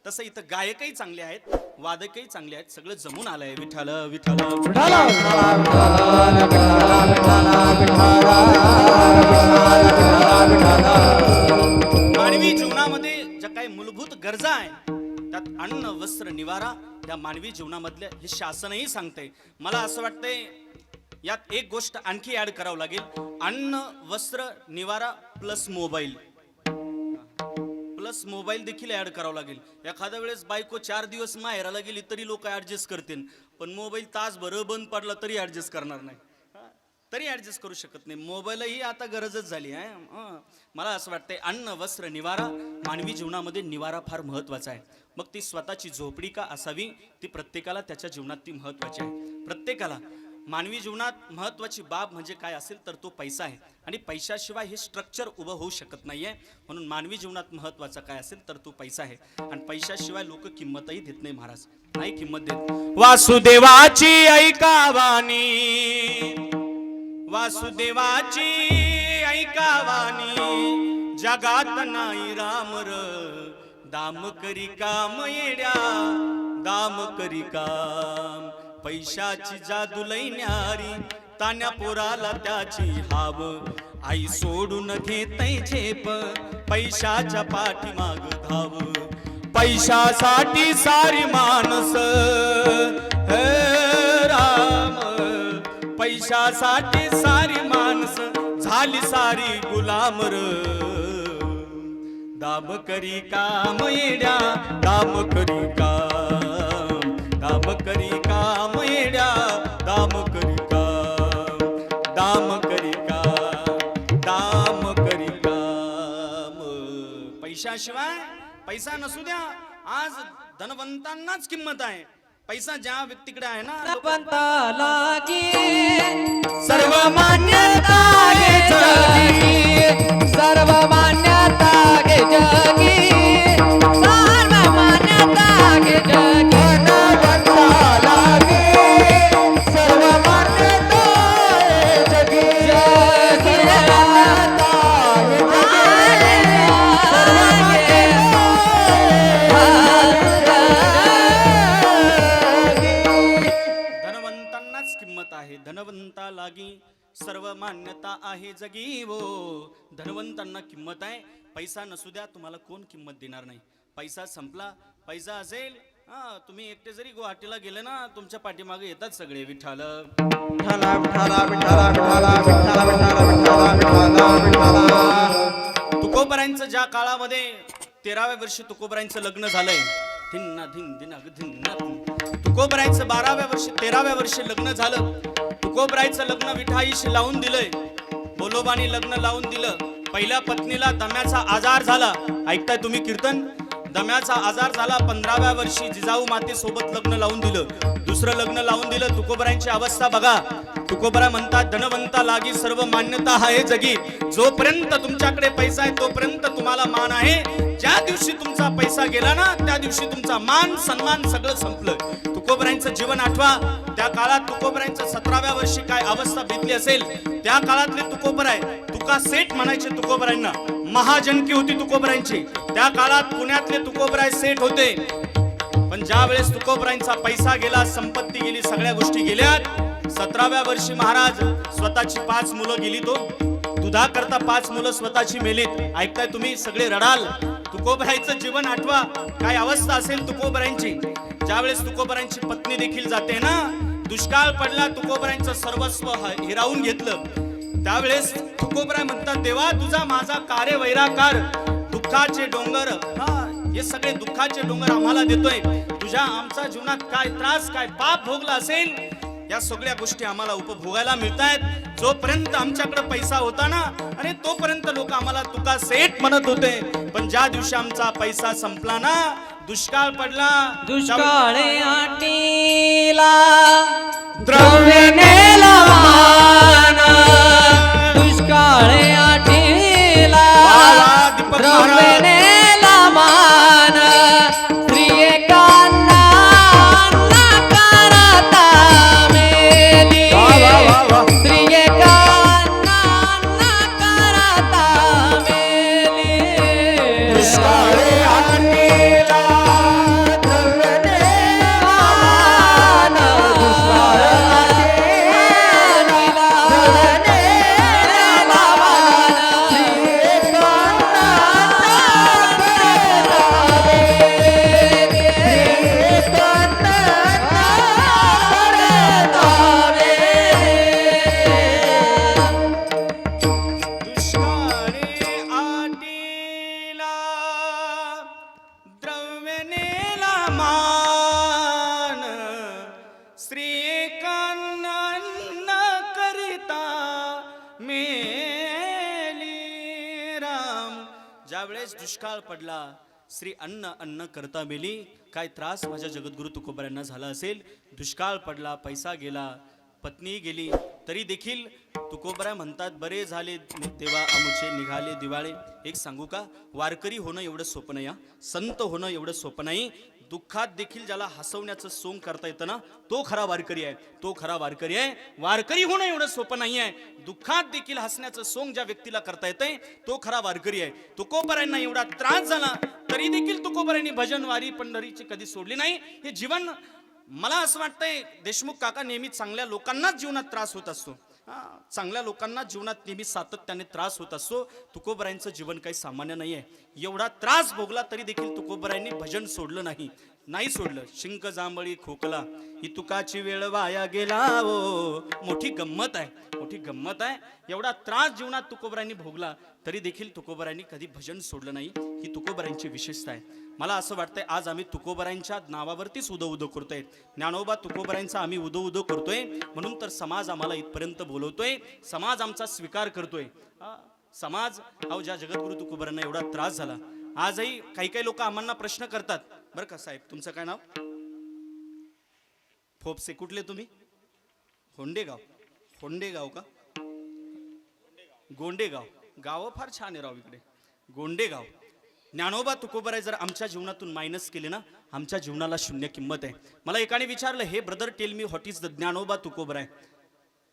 तसं इथं गायकही चांगले आहेत, वादकही चांगले आहेत, सगळं जमून आलंय. विठ्ठल विठ्ठल मानवी जीवनामध्ये ज्या काही मूलभूत गरजा आहे त्यात अन्न वस्त्र निवारा त्या मानवी जीवनामधल्या हे शासनही सांगतंय. मला असं वाटतंय यात एक गोष्ट आणखी ऍड करावं लागेल. अन्न वस्त्र निवारा प्लस मोबाईल देखील ऍड करावं लागेल. एखाद्या वेळेस बायको 4 दिवस माहेराला गेली तरी लोक ऍडजस्ट करतील, पण मोबाईल तासभर बंद पडला तरी ऍडजस्ट करणार नाही, तरी ऍडजस्ट करू शकत नाही. मोबाईलही आता गरजच झाली आहे. मला असं वाटतंय अन्न वस्त्र निवारा, मानवी जीवनामध्ये निवारा फार महत्वाचा आहे. मग ती स्वतःची झोपडी का असावी, ती प्रत्येकाला त्याच्या जीवनात ती महत्वाची आहे. प्रत्येकाला मानवी जीवनात महत्वाची बाब म्हणजे काय असेल तर तो पैसा आहे, आणि पैशाशिवाय हे स्ट्रक्चर उभं होऊ शकत नाहीये. म्हणून मानवी जीवनात महत्वाचा काय असेल तर तो पैसा आहे, आणि पैशाशिवाय लोक किंमतही देत नाही. महाराज नाही किंमत देत. वासुदेवाची ऐकावानी, वासुदेवाची ऐकावानी, जगात नाही रामर, दाम करी काम येड्या, दाम करी काम. पैशाची जादू लई न्यारी, तान्या पोराला त्याची हाव, आई सोडून घेतय झेप, पैशाच्या पाठीमाग धाव. पैशासाठी सारी माणस हे राम, पैशासाठी सारी माणस झाली सारी गुलामर. दाम करी काम येड्या, दाम करी काम, दाम करी काम येड्या, दाम करी काम, दाम करी काम, दाम करी काम. पैशाशिवाय पैसा नसू द्या, आज धनवंतांनाच किंमत आहे. पैसा ज्या व्यक्तीकडे आहे ना, पंतालागी सर्व मान्यता घे जगी, सर्व मान्यता घे जगी, सर्व मान्यता घे जगी. धनवंताला घे सर्व मान्यता घे जगी, सर्व मान्यता घे जगी. पैसा लागी सर्व मान्यता आहे जगी वो. धनवंतांना किंमत आहे, पैसा नसू द्या तुम्हाला कोण किंमत देणार नाही. पैसा संपला, पैसा असेल तुम्ही एकटे जरी गुवाहाटीला गेले ना तुमच्या पाठीमागे येतात सगळे विठ्ठल. विठ्ठला विठ्ठला विठ्ठला विठ्ठला विठ्ठला विठ्ठला विठ्ठला विठ्ठला. तुकोबरायांचं ज्या काळामध्ये 13व्या वर्षी तुकोबरायांचं लग्न झालंय, धिन्ना धिन धिना धिन्ना धिन. तुकोबरायांचं 12व्या वर्षी 13व्या वर्षी लग्न झालं. तुकोबरायचं लग्न विठाईशी लावून दिलंय, बोलोबानी लग्न लावून दिलं. पहिल्या पत्नीला दम्याचा आजार झाला. ऐकताय तुम्ही कीर्तन? दम्याचा आजार झाला. 15व्या वर्षी जिजाऊ मातेसोबत लग्न लावून दिलं, दुसरं लग्न लावून दिलं. तुकोबरायांची अवस्था बघा. तुकोबरा म्हणतात धनवंता लागी सर्व मान्यता आहे जगी. जोपर्यंत तुमच्याकडे पैसा आहे तोपर्यंत तुम्हाला मान आहे. ज्या दिवशी तुमचा पैसा गेला ना त्या दिवशी तुमचा मान सन्मान सगळं संपलं. तुकोबरायांचं जीवन आठवा. त्या काळात तुकोबरायांच्या 17व्या वर्षी काय अवस्था बेतली असेल. त्या काळातले तुकोबराय तुका सेठ म्हणायचे तुकोबरायांना. महाजनकी होती तुकोबरायांची. त्या काळात पुण्यातले तुकोबराय सेठ होते. पण ज्या वेळेस तुकोबरायांचा पैसा गेला, संपत्ती गेली, सगळ्या गोष्टी गेल्यात. 17व्या वर्षी महाराज स्वतःची 5 मुलं गेली. तो दुधा करता 5 मुलं स्वतःची मेलीत. ऐकताय तुम्ही? सगळे रडाल. तुकोबरायांचं जीवन आठवा. काय अवस्था असेल तुकोबरायांची. ज्यावेळेस तुकोबरायांची पत्नी देखील जाते ना, दुष्काळ पडला, तुकोबरायांचं सर्वस्व हिरावून घेतलं. त्यावेळेस तुकोबराय म्हणतात देवा तुझा माझा कार्य वैराकार. दुःखाचे डोंगर हे सगळे दुःखाचे डोंगर आम्हाला देतोय. तुझ्या आमच्या जीवनात काय त्रास काय पाप भोगला असेल या सगळ्या गोष्टी आम्हाला उपभोगायला मिळतायत. जोपर्यंत आमच्याकडे पैसा होता ना आणि तोपर्यंत लोक आम्हाला तुका सेठ म्हणत होते. पण ज्या दिवशी आमचा पैसा संपला ना, दुष्काळ पडला, दुष्काळे आटीला द्रव्य नेला मान. दुष्काळे आटीला द्रव्य नेला मान. स्त्री एकांना करता मेली. स्त्री एकांना करता मेली. दुष्काळे आणीला द्रव्य नेला मान. दुष्काळ आणीला द्रव्य नेला मान. दुष्काळे आटीला द्रव्य नेला मान. स्त्री एकांना करिता मेली. राम ज्यावेळेस दुष्काळ पडला, श्री अन्न करता मेली. काय त्रास माझ्या जगद्गुरु तुकोबरायांना झाला असेल. दुष्काळ पडला, पैसा गेला, पत्नी गेली, तरी देखील तुकोबरा म्हणतात बरे झाले देवा आमुचे निघाले दिवाळे. एक सांगू का, वारकरी होणं एवढं सोपं नाही. संत होणं एवढं सोपं नाही. दुःखात देखील ज्याला हसवण्याचं सोंग करता येतं ना, तो खरा वारकरी आहे. तो खरा वारकरी आहे. वारकरी होणं एवढं सोपं नाही आहे. दुःखात देखील हसण्याचं सोंग ज्या व्यक्तीला करता येतंय तो खरा वारकरी आहे. तुकोबरायांना एवढा त्रास झाला तरी देखील तुकोबरायांनी भजन वारी पंढरीची कधी सोडली नाही. हे जीवन मला असं वाटतंय देशमुख काका नेहमी चांगल्या लोकांनाच जीवनात त्रास होत असतो. चांगल्या लोकांना जीवनात नेहमी सातत्याने त्रास होत असतो. तुकोबरायांचं जीवन काही सामान्य नाही आहे. एवढा त्रास भोगला तरी देखील तुकोबरायांनी भजन सोडलं नाही सोडलं. शिंक जांभळी खोकला ही तुकाची वेळ वाया गेला. ओ मोठी गंमत आहे, मोठी गंमत आहे. एवढा त्रास जीवनात तुकोबरायांनी भोगला तरी देखील तुकोबरायांनी कधी भजन सोडलं नाही. ही तुकोबरायांची विशेषता आहे. मला असं वाटतंय आज आम्ही तुकोबरायांच्या नावावरतीच उदो करतोय. ज्ञानोबा तुकोबरायांचा आम्ही उदो करतोय म्हणून तर समाज आम्हाला इथपर्यंत बोलवतोय. समाज आमचा स्वीकार करतोय. समाज अहो ज्या जगद्गुरु तुकोबरायांना एवढा त्रास झाला, आजही काही लोक आम्हाला प्रश्न करतात. बरं का साहेब, तुमचं काय नाव? फोपसे. कुठले तुम्ही? होंडेगाव का? गोंडेगाव. गाव फार छान आहे राव इकडे. गोंडेगाव. ज्ञानोबा तुकोबराय जर आमच्या जीवनातून मायनस केले ना, आमच्या जीवनाला शून्य किंमत आहे. मला एकाने विचारलं, hey brother tell me what is the Dnyanoba Tukobaray.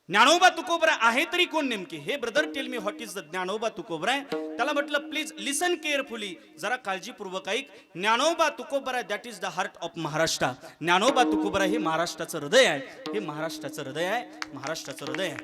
Dnyanoba Tukobara आहे तरी कोण नेमके? Hey brother tell me what is the Dnyanoba Tukobara आहे. त्याला म्हटलं प्लीज लिसन केअरफुली, जरा काळजीपूर्वक ऐक. Dnyanoba Tukobara that is the heart of Maharashtra. Dnyanoba Tukobara हे महाराष्ट्राचं हृदय आहे. हे महाराष्ट्राचं हृदय आहे. महाराष्ट्राचं हृदय आहे.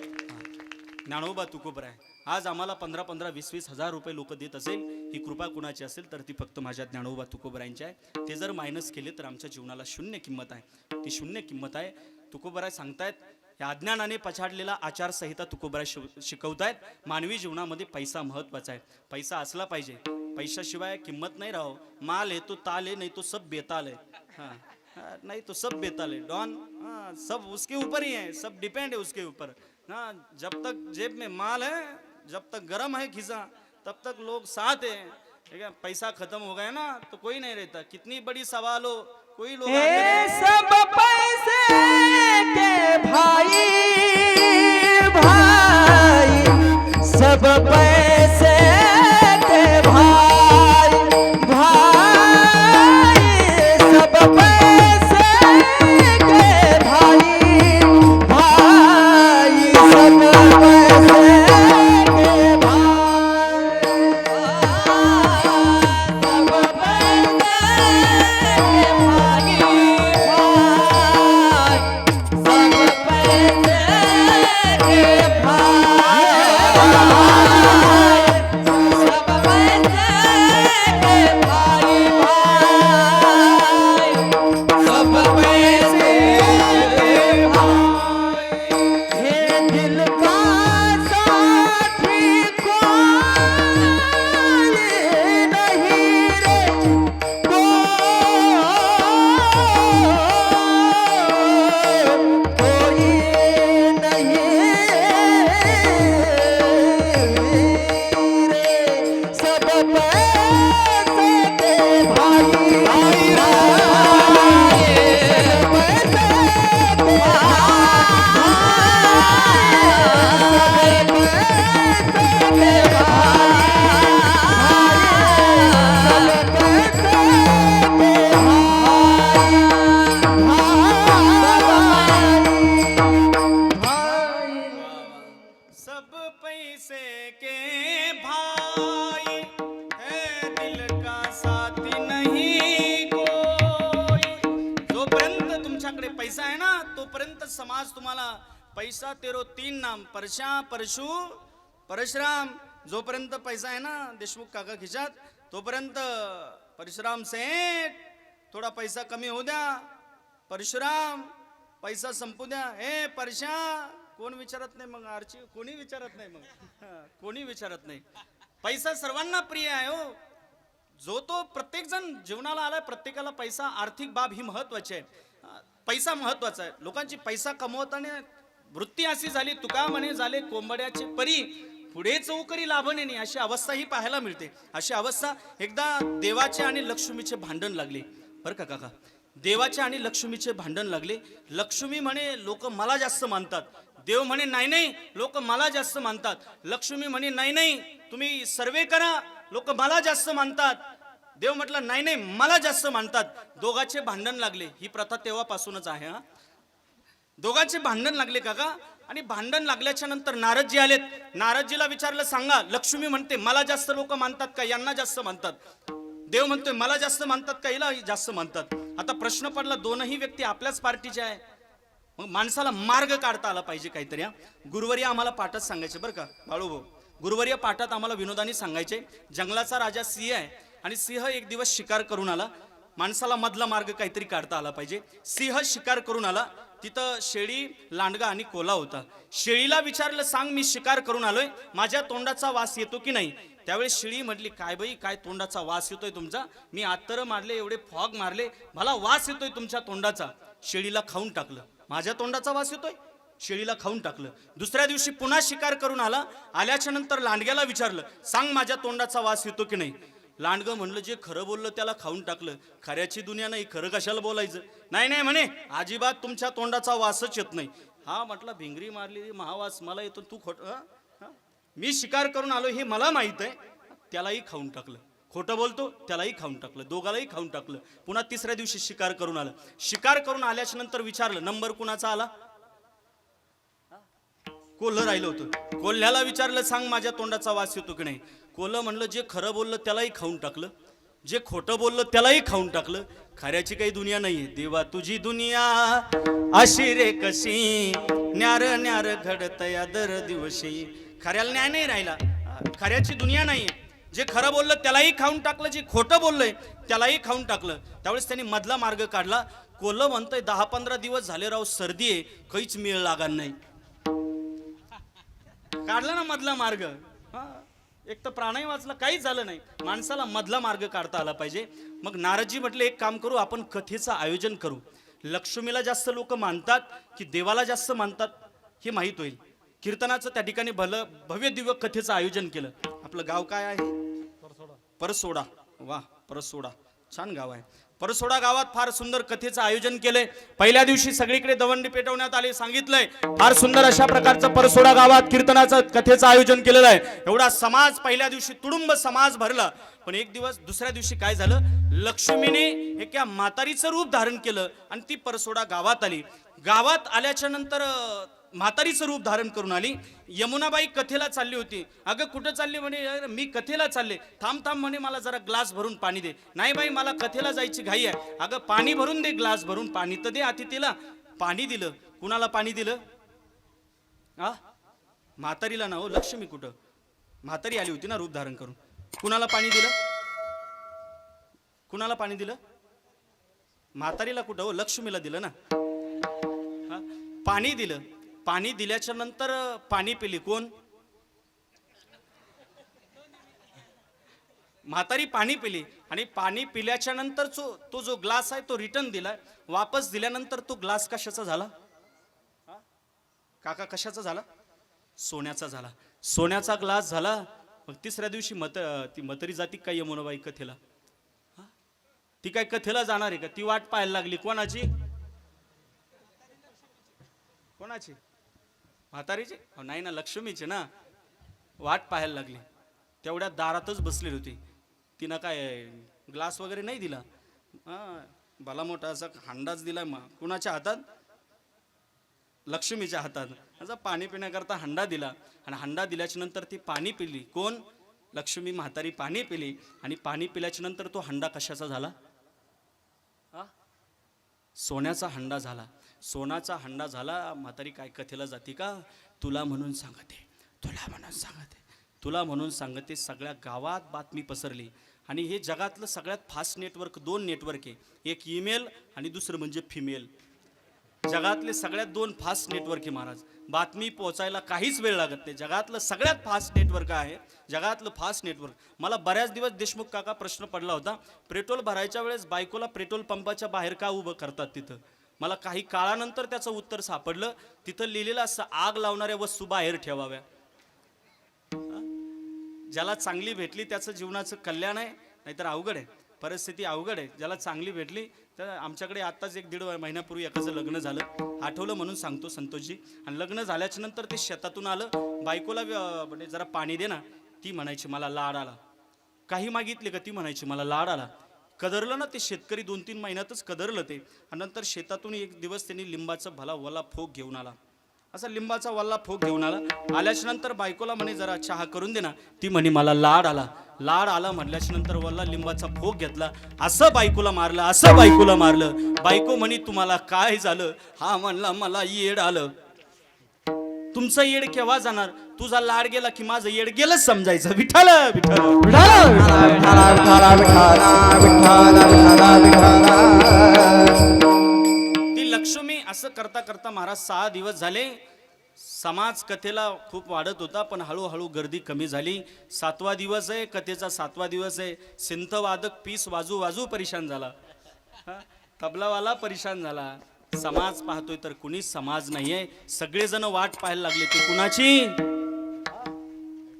ज्ञानोबा तुकोबरा आहे. आज आम्हाला 15-15, 20-20 हजार रुपये लोक देत असेल, ही कृपा कुणाची असेल तर ती फक्त माझ्या ज्ञानोबा तुकोबरांची आहे. ते जर मायनस केले तर आमच्या जीवनाला शून्य किंमत आहे. ती शून्य किंमत आहे. तुकोबराय सांगतायत या अज्ञानाने पछाडलेला आचारसंहिता तुकोबराय शिकवतायत. मानवी जीवनामध्ये पैसा महत्वाचा आहे. पैसा असला पाहिजे. पैशाशिवाय किंमत नाही राहो. माल है तो ताल है, नहीं तो सब बेताल है. हाँ नहीं तो सब बेताल है डॉन. हाँ सब उसके ऊपर ही है, सब डिपेंड है उसके ऊपर. हाँ जब तक जेब में माल है, जब तक गर्म है खिसा, तब तक लोग साथ है. ठीक है, पैसा खत्म हो गया ना तो कोई नहीं रहता. कितनी बड़ी सवाल हो, कोई लोग आते ये नहीं. सब पैसे के भाई भाई, सब पैसे के भाई भाई, सब पैसे के भाई भाई, सब पैसे के भाई, सब सब पैसे के भाई है, दिल का साथी नहीं कोई. जोपर्यंत तुमच्याकडे पैसा आहे ना तोपर्यंत समाज तुम्हाला पैसा तेरो तीन नाम परशा परशु परशुराम. जोपर्यंत पैसा आहे ना देशमुख काका खिशात तोपर्यंत परशुराम सेठ थोडा पैसा कमी होऊ द्या, परशुराम पैसा संपू द्या. हे परशा कोण विचारत नाही मग. आरची कोणी विचारत नाही मग. कोणी विचारत नाही. पैसा सर्वांना प्रिय आहे हो. जो तो प्रत्येक जण जीवनाला आलाय, प्रत्येकाला पैसा आर्थिक बाब ही महत्वाची आहे. पैसा महत्वाचा आहे. लोकांची पैसा कमवताना वृत्ती अशी झाली, तुका म्हणे झाले कोंबड्याचे परी, पुढे चौकरी लाभणे नाही, अशी अवस्था ही पाहायला मिळते. अशी अवस्था एकदा देवाचे आणि लक्ष्मीचे भांडण लागले बरं का काका. देवाचे आणि लक्ष्मीचे भांडण लागले. लक्ष्मी म्हणे लोक मला जास्त मानतात. देव म्हणे नाही नाही लोक मला जास्त मानतात. लक्ष्मी म्हणे नाही नाही तुम्ही सर्वे करा, लोक मला जास्त मानतात. देव म्हटलं नाही नाही मला जास्त मानतात. दोघांचे भांडण लागले. ही प्रथा तेव्हापासूनच आहे. हा दोघांचे भांडण लागले काका. आणि भांडण लागल्याच्या नंतर नारदजी आलेत. नारदजीला विचारलं सांगा, लक्ष्मी म्हणते मला जास्त लोक मानतात का यांना जास्त मानतात. देव म्हणतोय मला जास्त मानतात का हिला जास्त मानतात. आता प्रश्न पडला, दोनही व्यक्ती आपल्याच पार्टीचे आहे. मग माणसाला मार्ग काढता आला पाहिजे काहीतरी. गुरुवर्य आम्हाला पाठात सांगायचे बरं का बाळूभाऊ. गुरुवर्य पाठात आम्हाला विनोदाने सांगायचे. जंगलाचा राजा सिंह आहे आणि सिंह एक दिवस शिकार करून आला. माणसाला मधला मार्ग काहीतरी काढता आला पाहिजे. सिंह शिकार करून आला. तिथं शेळी, लांडगा आणि कोला होता. शेळीला विचारलं सांग मी शिकार करून आलोय, माझ्या तोंडाचा वास येतो की नाही. त्यावेळेस शेळी म्हटली काय बाई काय तोंडाचा वास येतोय तुमचा. मी आत्तर मारले, एवढे फॉग मारले, मला वास येतोय तुमच्या तोंडाचा. शेळीला खाऊन टाकलं. माझ्या तोंडाचा वास येतोय. शेळीला खाऊन टाकलं. दुसऱ्या दिवशी पुन्हा शिकार करून आला. आल्याच्या नंतर लांडग्याला विचारलं सांग माझ्या तोंडाचा वास येतो की नाही. लांडगं म्हणलं जे खरं बोललं त्याला खाऊन टाकलं. खऱ्याची दुनिया नाही, खरं कशाला बोलायचं. नाही नाही म्हणे अजिबात तुमच्या तोंडाचा वासच येत नाही. हा म्हटलं भिंगरी मारली महावास मला येतो, तू खोट. मी शिकार करून आलो हे मला माहित आहे. त्यालाही खाऊन टाकलं. खोटं बोलतो त्यालाही खाऊन टाकलं. दोघालाही खाऊन टाकलं. पुन्हा तिसऱ्या दिवशी शिकार करून आलं. शिकार करून आल्याच्या नंतर विचारलं नंबर कुणाचा आला. कोल्ह राहिलं होतं. कोल्ह्याला विचारलं, सांग माझ्या तोंडाचा वास येतो की नाही. कोल्ह म्हणलं, जे खरं बोललं त्यालाही खाऊन टाकलं, जे खोटं बोललं त्यालाही खाऊन टाकलं. खऱ्याची काही दुनिया नाहीये. देवा तुझी दुनिया अशी रे कशी, न्यार न्यार घडतया दर दिवशी. खऱ्याला न्याय नाही राहिला, खऱ्याची दुनिया नाहीये. जे खरं बोललं त्यालाही खाऊन टाकलं, जे खोटं बोललंय त्यालाही खाऊन टाकलं. त्यावेळेस त्यांनी मधला मार्ग काढला. कोल्ह म्हणतोय, 10-15 दिवस झाले राव, सर्दी आहे, काहीच मेळ लागा नाही. काढला ना मधला मार्ग. एक तर प्राणही वाचला, काहीच झालं नाही. माणसाला मधला मार्ग काढता आला पाहिजे. मग नारदजी म्हटले, एक काम करू, आपण कथेचं आयोजन करू. लक्ष्मीला जास्त लोक मानतात की देवाला जास्त मानतात हे माहीत होईल. कीर्तनाचं त्या ठिकाणी भव्य दिव्य कथेचं आयोजन केलं. आपलं गाव काय आहे? परसोडा. वा, परसोडा छान गाव आहे. परसोडा गावात फार सुंदर कथेचं आयोजन केलंय. पहिल्या दिवशी सगळीकडे दवंडी पेटवण्यात आली, सांगितलंय. फार सुंदर अशा प्रकारचं परसोडा गावात कीर्तनाचं कथेचं आयोजन केलेलं आहे. एवढा समाज पहिल्या दिवशी तुडुंब समाज भरला. पण एक दिवस दुसऱ्या दिवशी काय झालं, लक्ष्मीने एका म्हातारीचं रूप धारण केलं आणि ती परसोडा गावात आली. गावात आल्याच्या नंतर म्हातारीचं रूप धारण करून आली. यमुनाबाई कथेला चालली होती. अगं कुठं चालली म्हणे, मी कथेला चालले. थांब थांब म्हणे, मला जरा ग्लास भरून पाणी दे. नाही बाई, मला कथेला जायची घाई आहे. अगं पाणी भरून दे, ग्लास भरून पाणी तर दे. अतिथीला पाणी दिलं. कुणाला पाणी दिलं? म्हातारीला ना हो, लक्ष्मी कुठं? म्हातारी आली होती ना रूप धारण करून. कुणाला पाणी दिलं? कुणाला पाणी दिलं? म्हातारीला कुठं हो, लक्ष्मीला दिलं ना. पाणी दिलं. पाणी दिल्याच्या नंतर पाणी पिली. कोण? म्हातारी पाणी पिली. आणि पाणी पिल्याच्या नंतर तो जो ग्लास आहे तो रिटर्न दिला. वापस दिल्यानंतर तो ग्लास कशाचा झाला काका? कशाचा झाला? सोन्याचा झाला. सोन्याचा ग्लास झाला. मग तिसऱ्या दिवशी ती म्हातारी जाती काय यमुनाबाई कथेला? ती काय कथेला जाणार आहे का? ती वाट पाहायला लागली. कोणाची? कोणाची? म्हातारीची? नाही ना, लक्ष्मीची ना. वाट पाहायला लागली. तेवढ्या दारातच बसलेली होती. तिनं काय ग्लास वगैरे नाही दिला. भला मोठा असा हांडाच दिला. कुणाच्या हातात? लक्ष्मीच्या हातात. असा पाणी पिण्याकरता हंडा दिला. आणि हंडा दिल्याच्या नंतर ती पाणी पिली. कोण? लक्ष्मी म्हातारी पाणी पिली. आणि पाणी पिल्याच्या नंतर तो हंडा कशाचा झाला? सोन्याचा हंडा झाला. सोनाचा हंडा झाला. म्हातारी काय कथेला जाती का? तुला म्हणून सांगते, तुला म्हणून सांगते, तुला म्हणून सांगते. सगळ्या गावात बातमी पसरली. आणि हे जगातलं सगळ्यात फास्ट नेटवर्क, 2 नेटवर्क आहे. एक ईमेल आणि दुसरं म्हणजे फिमेल. जगातले सगळ्यात 2 फास्ट नेटवर्क आहे महाराज. बातमी पोहोचायला काहीच वेळ लागत नाही. जगातलं सगळ्यात फास्ट नेटवर्क आहे. जगातलं फास्ट नेटवर्क. मला बऱ्याच दिवस देशमुख काका प्रश्न पडला होता, पेट्रोल भरायच्या वेळेस बायकोला पेट्रोल पंपाच्या बाहेर का उभं करतात तिथं? मला काही काळानंतर त्याचं उत्तर सापडलं. तिथं लिहिलेलं असं, आग लावणाऱ्या वस्तू बाहेर ठेवाव्या. ज्याला चांगली भेटली त्याचं जीवनाचं कल्याण आहे, नाहीतर अवघड आहे. परिस्थिती अवघड आहे. ज्याला चांगली भेटली तर आमच्याकडे आत्ताच 1-1.5 महिन्यापूर्वी एकाचं लग्न झालं. आठवलं म्हणून सांगतो संतोषजी. आणि लग्न झाल्याच्या नंतर ते शेतातून आलं. बायकोला म्हणजे जरा पाणी दे ना. ती म्हणायची मला लाड आला. काही मागितले का? ती म्हणायची मला लाड आला. कदरलं ना ते शेतकरी. 2-3 महिन्यातच कदरलं ते. आणि नंतर शेतातून एक दिवस त्यांनी लिंबाचा भला वल्ला फोक घेऊन आला. असा लिंबाचा वल्ला फोक घेऊन आला. आल्याच्या नंतर बायकोला म्हणे जरा चहा करून दे ना. ती म्हणे मला लाड आला. लाड आला म्हटल्याच्या नंतर वल्ला लिंबाचा फोक घेतला. असं बायकोला मारलं, असं बायकोला मारलं. बायको म्हणे तुम्हाला काय झालं? हा म्हणला मला येड आलं. तुमचं येड केव्हा जाणार? तुझा लाड गेला की माझं येड गेलंच समजायचं. विठ्ठल विठ्ठल. ती लक्ष्मी असं करता करता महाराज 6 दिवस झाले. समाज कथेला खूप वाढत होता, पण हळूहळू गर्दी कमी झाली. 7वा दिवस आहे, कथेचा 7वा दिवस आहे. सिंथ वादक पीस वाजू वाजू परेशान झाला. तबलावाला परेशान झाला. समाज पाहतोय तर कुणीच समाज नाहीये. सगळेजण वाट पाहायला लागले. ती कुणाची?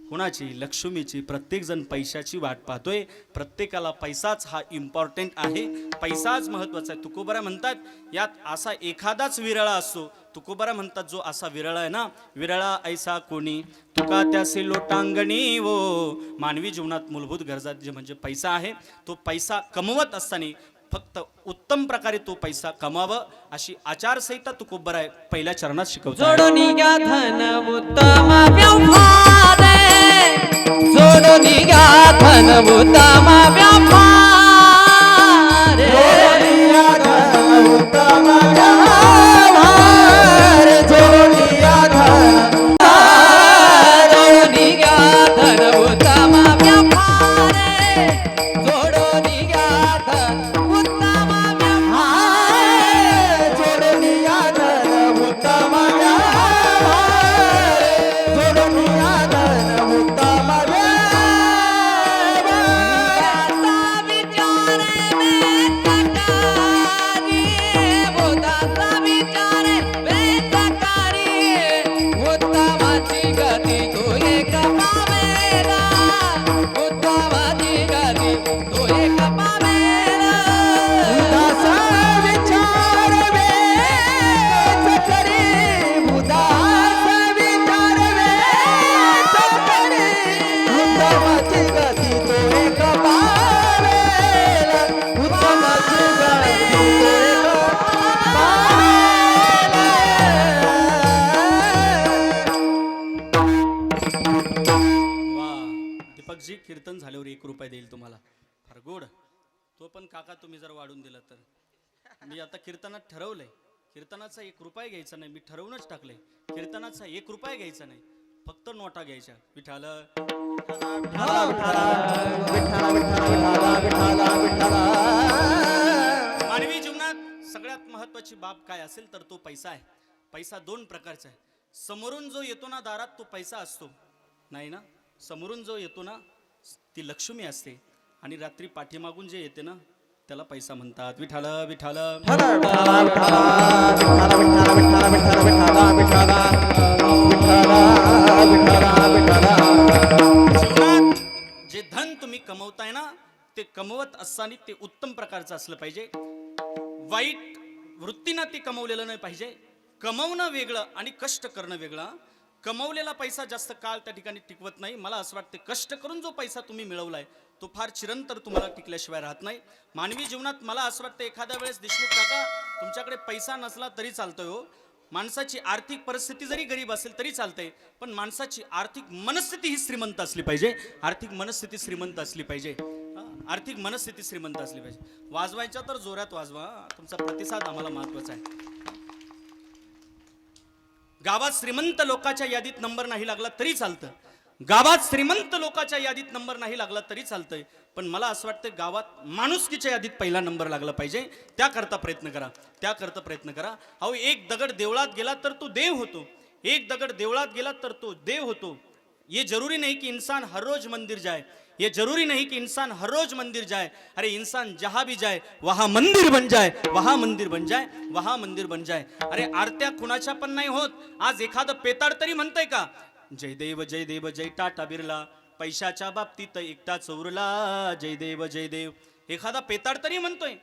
कुणाची? लक्ष्मीची. प्रत्येक जण पैशाची वाट पाहतोय. प्रत्येकाला पैसाच हा इम्पॉर्टंट आहे. पैसाच महत्वाचा आहे. तुकोबरा म्हणतात यात असा एखादाच विरळा असतो. तुकोबरा म्हणतात जो असा विरळा आहे ना, विरळा ऐसा कोणी तुका त्यासे लोटांगणी वो. मानवी जीवनात मूलभूत गरजा जे म्हणजे पैसा आहे, तो पैसा कमवत असताना फक्त उत्तम प्रकारे तो पैसा कमावं अशी आचारसंहिता तुकोबराय पहिल्या चरणात शिकवतो. जोडून घ्या धन उत्तम व्यवहार जोडून घ्या धन उत्तम व्यवहार उत्तम व्यवहार जोडिया धन जोडून घ्या धन उत्तम व्यवहार जोडून घ्या धन उत्तम व्यवहार जोडिया धन उत्तम व्यवहार जोडिया धन उत्तम व्यवहार बोधाचा विचार वेदकारी उत्तमाची गती तो एक पावेला उत्तमाची गती तो एक पावेला उदासा विचार वेच करी उदासा विचार वेच करी उत्तमाची गती तो एक पावेला उत्तमाची गती तो एक पावेला वा दीपकजी, कीर्तन झाल्यावर 1 रुपया देईल तुम्हाला. फार गोड. तो पण काका तुम्ही जर वाढून दिला तर. मी आता कीर्तनात ठरवलंय, कीर्तनाचा 1 रुपया घ्यायचा नाही. मी ठरवूनच टाकलंय, कीर्तनाचा 1 रुपया घ्यायचा नाही, फक्त नोटा घ्यायच्या. विठाल मानवी जीवनात सगळ्यात महत्वाची बाब काय असेल तर तो पैसा आहे. पैसा 2 प्रकारचा आहे. समोरून जो येतो ना दारात तो पैसा असतो नाही ना, समोरून जो येतो ना ती लक्ष्मी असते, आणि रात्री पाठीमागून जे येते ना त्याला पैसा म्हणतात. विठाल विठाल. जीवनात जे धन तुम्ही कमवताय ना ते कमवत असताना ते उत्तम प्रकारचं असलं पाहिजे. वाईट वृत्तीनं ते कमवलेलं नाही पाहिजे. कमवणं वेगळं आणि कष्ट करणं वेगळं. कमवलेला पैसा जास्त काळ त्या ठिकाणी टिकवत नाही. मला असं वाटतं कष्ट करून जो पैसा तुम्ही मिळवलाय तो फार चिरंतर तुम्हाला टिकल्याशिवाय राहत नाही. मानवी जीवनात मला असं वाटतं एखाद्या वेळेस देशमुख काका तुमच्याकडे पैसा नसला तरी चालतोय हो. माणसाची आर्थिक परिस्थिती जरी गरीब असेल तरी चालतंय, पण माणसाची आर्थिक मनस्थिती ही श्रीमंत असली पाहिजे. आर्थिक मनस्थिती श्रीमंत असली पाहिजे. आर्थिक मनस्थिती श्रीमंत असली पाहिजे. वाजवायच्या तर जोरात वाजवा. तुमचा प्रतिसाद आम्हाला महत्वाचा आहे. गावात श्रीमंत लोकांच्या यादीत नंबर नाही लागला तरी चालतं. गावात श्रीमंत लोकांच्या यादीत नंबर नाही लागला तरी चालतंय, पण मला असं वाटतं गावात माणुसकीच्या यादीत पहिला नंबर लागला पाहिजे. त्याकरता प्रयत्न करा, त्याकरता प्रयत्न करा. अहो, एक दगड देवळात गेला तर तो देव होतो. एक दगड देवळात गेला तर तो देव होतो. ये जरूरी नहीं कि इंसान हर रोज मंदिर जाए. ये जरूरी नहीं कि इंसान हर रोज मंदिर जाए. अरे इंसान जहां भी जाए वहां मंदिर बन जाए, वहां मंदिर बन जाए, वहां मंदिर बन जाए. अरे आरत्या कुणाच्या पण नाही होत. आज एखादं पेताड तरी म्हणतंय का जय देव जय देव जय टाटा बिर्ला, पैशाच्या बाबतीत एकटाच उरला, जय देव जय देव. एखादा पेताड तरी म्हणतोय.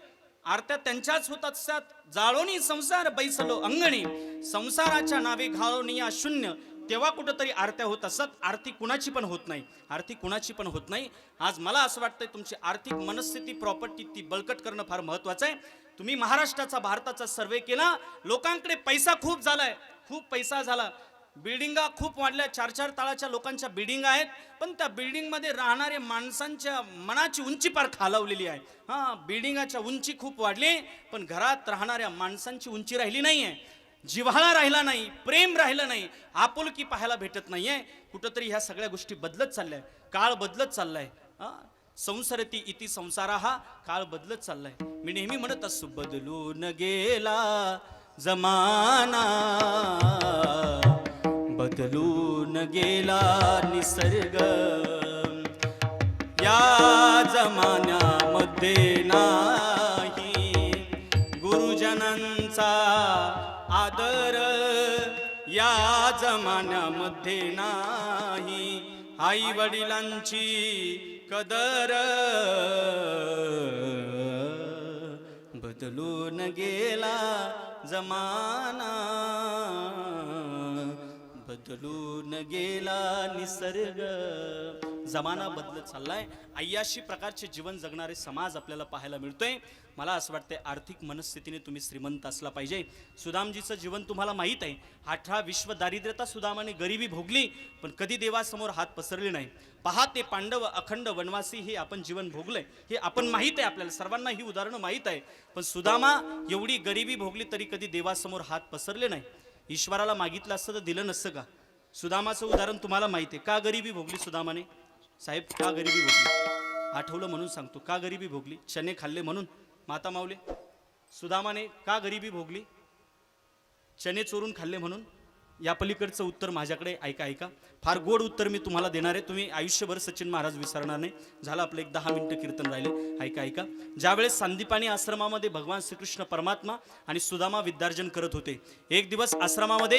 आरत्या त्यांच्याच होतात. सात जाळोनी संसार बैसलो अंगणी, संसाराच्या नावे घालोनी या शून्य, तेव्हा कुठंतरी आरत्या होत असतात. आरती कुणाची पण होत नाही, आरती कुणाची पण होत नाही. आज मला असं वाटतंय तुमची आर्थिक मनस्थिती प्रॉपर्टी ती बळकट करणं फार महत्वाचं आहे. तुम्ही महाराष्ट्राचा भारताचा सर्वे केला, लोकांकडे पैसा खूप झालाय, खूप पैसा झाला. बिल्डिंगा खूप वाढल्या, 4-4 ताळाच्या लोकांच्या बिल्डिंग आहेत, पण त्या बिल्डिंग मध्ये राहणारे माणसांच्या मनाची उंची फार खालावलेली आहे. बिल्डिंगाच्या उंची खूप वाढली, पण घरात राहणाऱ्या माणसांची उंची राहिली नाहीये. जिव्हाळा राहिला नाही, प्रेम राहिलं नाही, आपुलकी पाहायला भेटत नाहीये. कुठंतरी ह्या सगळ्या गोष्टी बदलत चालल्या. काळ बदलत चाललाय. संसरती इति संसारा, हा काळ बदलत चाललाय. मी नेहमी म्हणत असतो बदलून गेला जमाना, बदलून गेला निसर्ग, या जमान्यामध्ये नाही गुरुजनांचा आदर, या जमान्यामध्ये नाही आई वडिलांची कदर. बदलून गेला जमाना, बदलून गेला निसर्ग. जमाना बदलत चाललाय. अय्याशी प्रकारचे जीवन जगणारे समाज आपल्याला पाहायला मिळतोय. मला असं वाटतंय आर्थिक मनस्थितीने तुम्ही श्रीमंत असला पाहिजे. सुदामजीचं जीवन तुम्हाला माहीत आहे. 18 विश्व दारिद्र्यता सुदामाने गरिबी भोगली, पण कधी देवासमोर हात पसरले नाही. पहा ते पांडव अखंड वनवासी हे आपण जीवन भोगलंय, हे आपण माहीत आहे, आपल्याला सर्वांना ही उदाहरणं माहीत आहे. पण सुदामा एवढी गरिबी भोगली तरी कधी देवासमोर हात पसरले नाही. ईश्वराला मागितलं असतं तर दिलं नसतं का? सुदामाचं उदाहरण तुम्हाला माहिती आहे. का गरिबी भोगली सुदामाने? साहेब, का गरिबी भोगली? आठवलं म्हणून सांगतो. का गरिबी भोगली? चणे खाल्ले म्हणून. माता माऊले, सुदामाने का गरिबी भोगली? चणे चोरून खाल्ले म्हणून. या पलीकडचं उत्तर माझ्याकडे ऐका. फार गोड उत्तर मी तुम्हाला देणार आहे. तुम्ही आयुष्यभर सचिन महाराज विसरणार नाही. झालं आपलं एक 10 मिनिटं कीर्तन राहिले. ऐका. ज्यावेळेस सांदीपानी आश्रमामध्ये भगवान श्रीकृष्ण परमात्मा आणि सुदामा विद्यार्जन करत होते. एक दिवस आश्रमामध्ये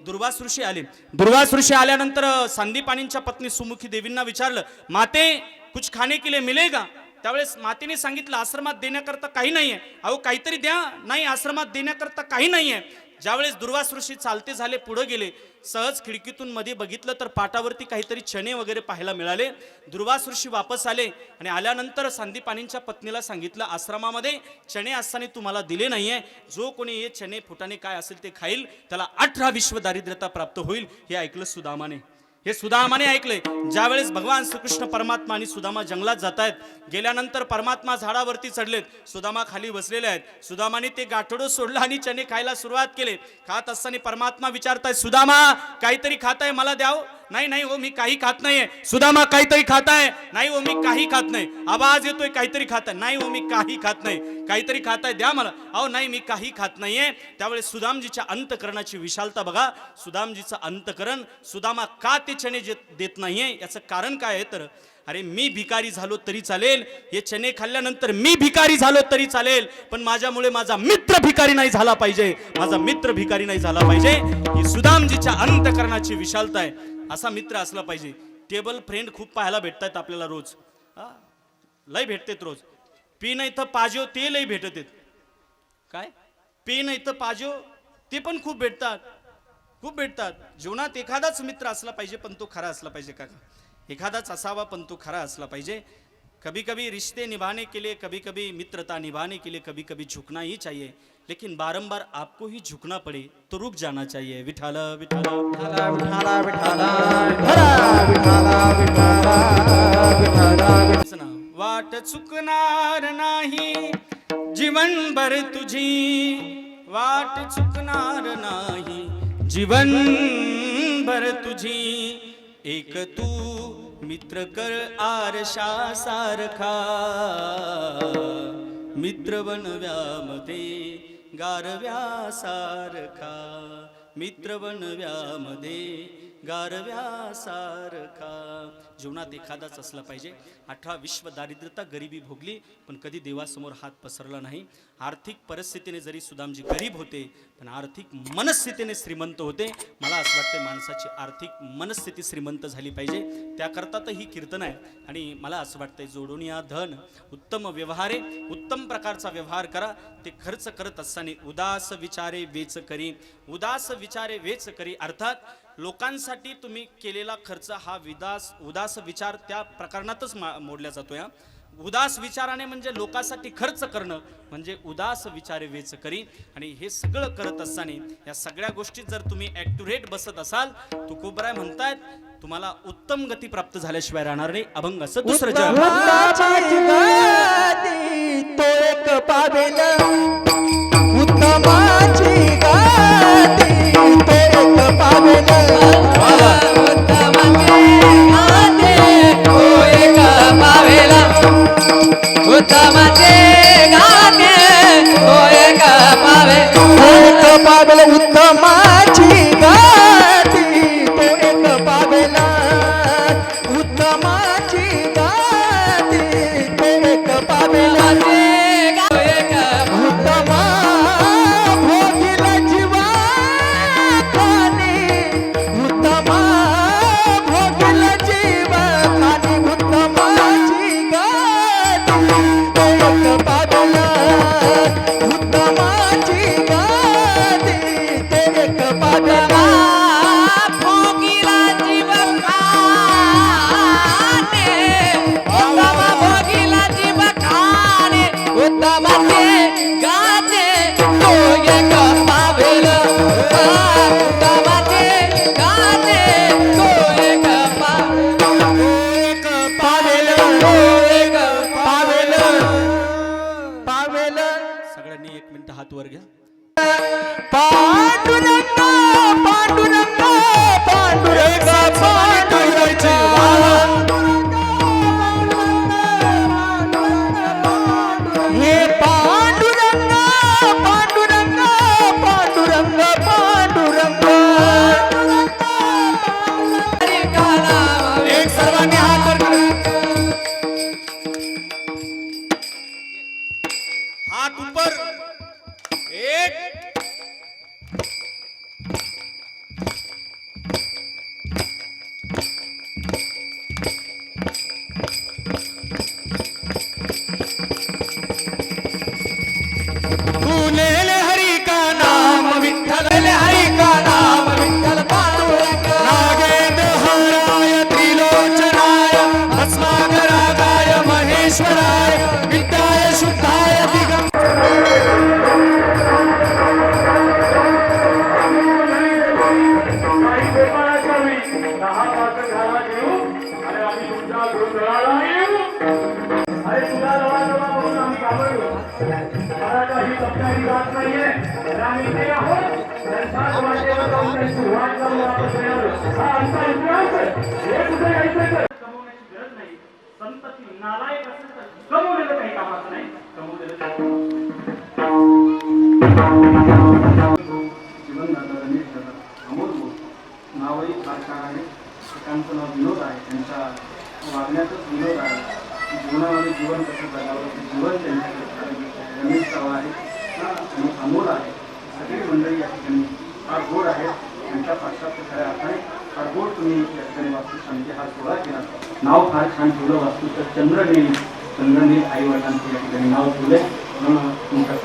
दुर्वास ऋषी आले. दुर्वास ऋषी आल्यानंतर सांदीपानींच्या पत्नी सुमुखी देवींना विचारलं, माते कुछ खाने के लिए मिलेगा? त्यावेळेस मातेने सांगितलं, आश्रमात देण्याकरता काही नाही आहे. अहो काहीतरी द्या. नाही, आश्रमात देण्याकरता काही नाही आहे. ज्यावेळेस दुर्वास ऋषी चालते झाले, पुढे गेले, सहज खिडकीतून मध्ये बघितलं तर पाटावरती काहीतरी चणे वगैरे पाहायला मिळाले. दुर्वास ऋषी वापस आले आणि आल्यानंतर सांदीपानींच्या पत्नीला सांगितलं, आश्रमामध्ये चणे असताना तुम्हाला दिले नाहीये. जो कोणी हे चणे फुटाणे काय असेल ते खाईल त्याला 18 विश्व दारिद्र्यता प्राप्त होईल. हे ऐकलं सुदामाने. हे सुदामाने ऐकले. ज्यावेळेस भगवान श्रीकृष्ण परमात्मा आणि सुदामा जंगलात जात आहेत, गेल्यानंतर परमात्मा झाडावरती चढलेत, सुदामा खाली बसलेले आहेत. सुदामाने ते गाठोडं सोडलं आणि चणे खायला सुरुवात केले. खात असताना परमात्मा विचारताय, सुदामा काहीतरी खाताय, मला द्याव? नाही हो, मी काही खात नाहीये. सुदामा काहीतरी खाताय? नाही हो, मी काही खात नाही. आवाज येतोय, काहीतरी खाताय? नाही हो, मी काही खात नाही. काहीतरी खाताय, द्या मला. अहो नाही, मी काही खात नाहीये. त्यावेळेस सुदामजीच्या अंतकरणाची विशालता बघा. सुदामजीचं अंतकरण, सुदामा का ते चणे देत नाहीये याचं कारण काय आहे तर, अरे मी भिकारी झालो तरी चालेल, हे चणे खाल्ल्यानंतर मी भिकारी झालो तरी चालेल, पण माझ्यामुळे माझा मित्र भिकारी नाही झाला पाहिजे. माझा मित्र भिकारी नाही झाला पाहिजे. ही सुदामजीच्या अंतकरणाची विशालता आहे. असा मित्र असला पाहिजे. टेबल फ्रेंड खूप पाहायला भेटतात आपल्याला रोज. लय भेटतात रोज. पी नाही तर पाजो ते लय भेटत आहेत. काय? पी नाही तर पाजो ते पण खूप भेटतात. जीवनात एखादाच मित्र असला पाहिजे, पण तो खरा असला पाहिजे. काका, एखादाच असावा पण तो खरा असला पाहिजे. कभी कभी रिश्ते निभाने के लिए, कभी कभी मित्रता निभाने के लिए कभी कभी झुकना ही चाहिए, लेकिन बारंबार आपको ही झुकना पड़े तो रुक जाना चाहिए. विठाला विठाला विठाला विठाला विठाला विठाला विठाला विठाला. वाट चुकणार नाही जीवनभर तुझी, वाट चुकणार नाही जीवनभर तुझी. एक तू मित्र कर आरशा सारखा, मित्र बनव्यामध्ये गारव्या सारखा, मित्र बनव्यामध्ये गारव्या सारखा. जीवनात एखादाच असला पाहिजे. 18 विश्व दारिद्र्यता गरिबी भोगली, पण कधी देवासमोर हात पसरला नाही. आर्थिक परिस्थितीने जरी सुदामजी गरीब होते, पण आर्थिक मनस्थितीने श्रीमंत होते. मला असं वाटतं माणसाची आर्थिक मनस्थिती श्रीमंत झाली पाहिजे. त्याकरता तर ही कीर्तन आहे. आणि मला असं वाटतंय, जोडून या धन उत्तम व्यवहारे, उत्तम प्रकारचा व्यवहार करा. ते खर्च करत असताना उदास विचारे वेच करी, उदास विचारे वेच करी. अर्थात लोकांसाठी तुम्ही केलेला खर्च हा उदास विचार त्या प्रकरणातच मोडला जातोय. उदास विचाराने म्हणजे लोकांसाठी खर्च करणं म्हणजे उदास विचारे वेच करी. आणि हे सगळं करत असताना या सगळ्या गोष्टीत जर तुम्ही ॲक्युरेट बसत असाल, तुकोबराय म्हणतायत, तुम्हाला उत्तम गती प्राप्त झाल्याशिवाय राहणार नाही. अभंग असं दुसरं जग. तो एक पावेल उत्तमाची गादी, तो एक पावेल पावेल उत्तमाची गादी, तो एक पावेल उत्तमाची गादी, तो एक पावेल उत्तमा भोगिल जीवा खानी, उत्तमा भोगिल जीवा खानी, उत्तमाची गादी, तो एक गाते तो एक पावेल उत्तमाचे गाते तो एक पावेल पावेल सगळ्यांनी 1 मिनिट हात वर घ्या. पांडुरंग पांडुरंग पांडुरंग पांडुरंगाची हे पांडुरंग पांडुरंग पांडुरंग पांडुरंग एक सर्वांनी हात वर करा. हाथ ऊपर. एक. तू ले ले हरि का नाम विठ्ठल, ले हरि का नाम विठ्ठल पांडुरंग. नागेंद्र हराय त्रिलोचनाय भस्माकरागाय महेश्वराय विद्याय शुद्धाय दिगं. संतती नालायक असेल तर गमवलेलं काही कामाचं नाही. जीवनदाता रमेश दादा अमोल बोल नावही सारखं आहे. त्यांचं नाव विनोद आहे. त्यांच्या वागण्यातच विनोद आहे. जीवनामध्ये जीवन कसं जगावं ते जीवन त्यांच्याकडे रमेश चव्हाण आहे आणि अमोल आहे. सगळी मंडळी या ठिकाणी फार गोड आहेत. त्यांच्या पाश्चात्य खऱ्या अर्थाने फार गोड तुम्ही या ठिकाणी वास्तुशांती हा सोहळा केला. नाव फार छान ठेवलं वास्तूचं. चंद्रनील आई वडिलांचं या ठिकाणी नाव ठेवलंय. म्हणून तुमच्या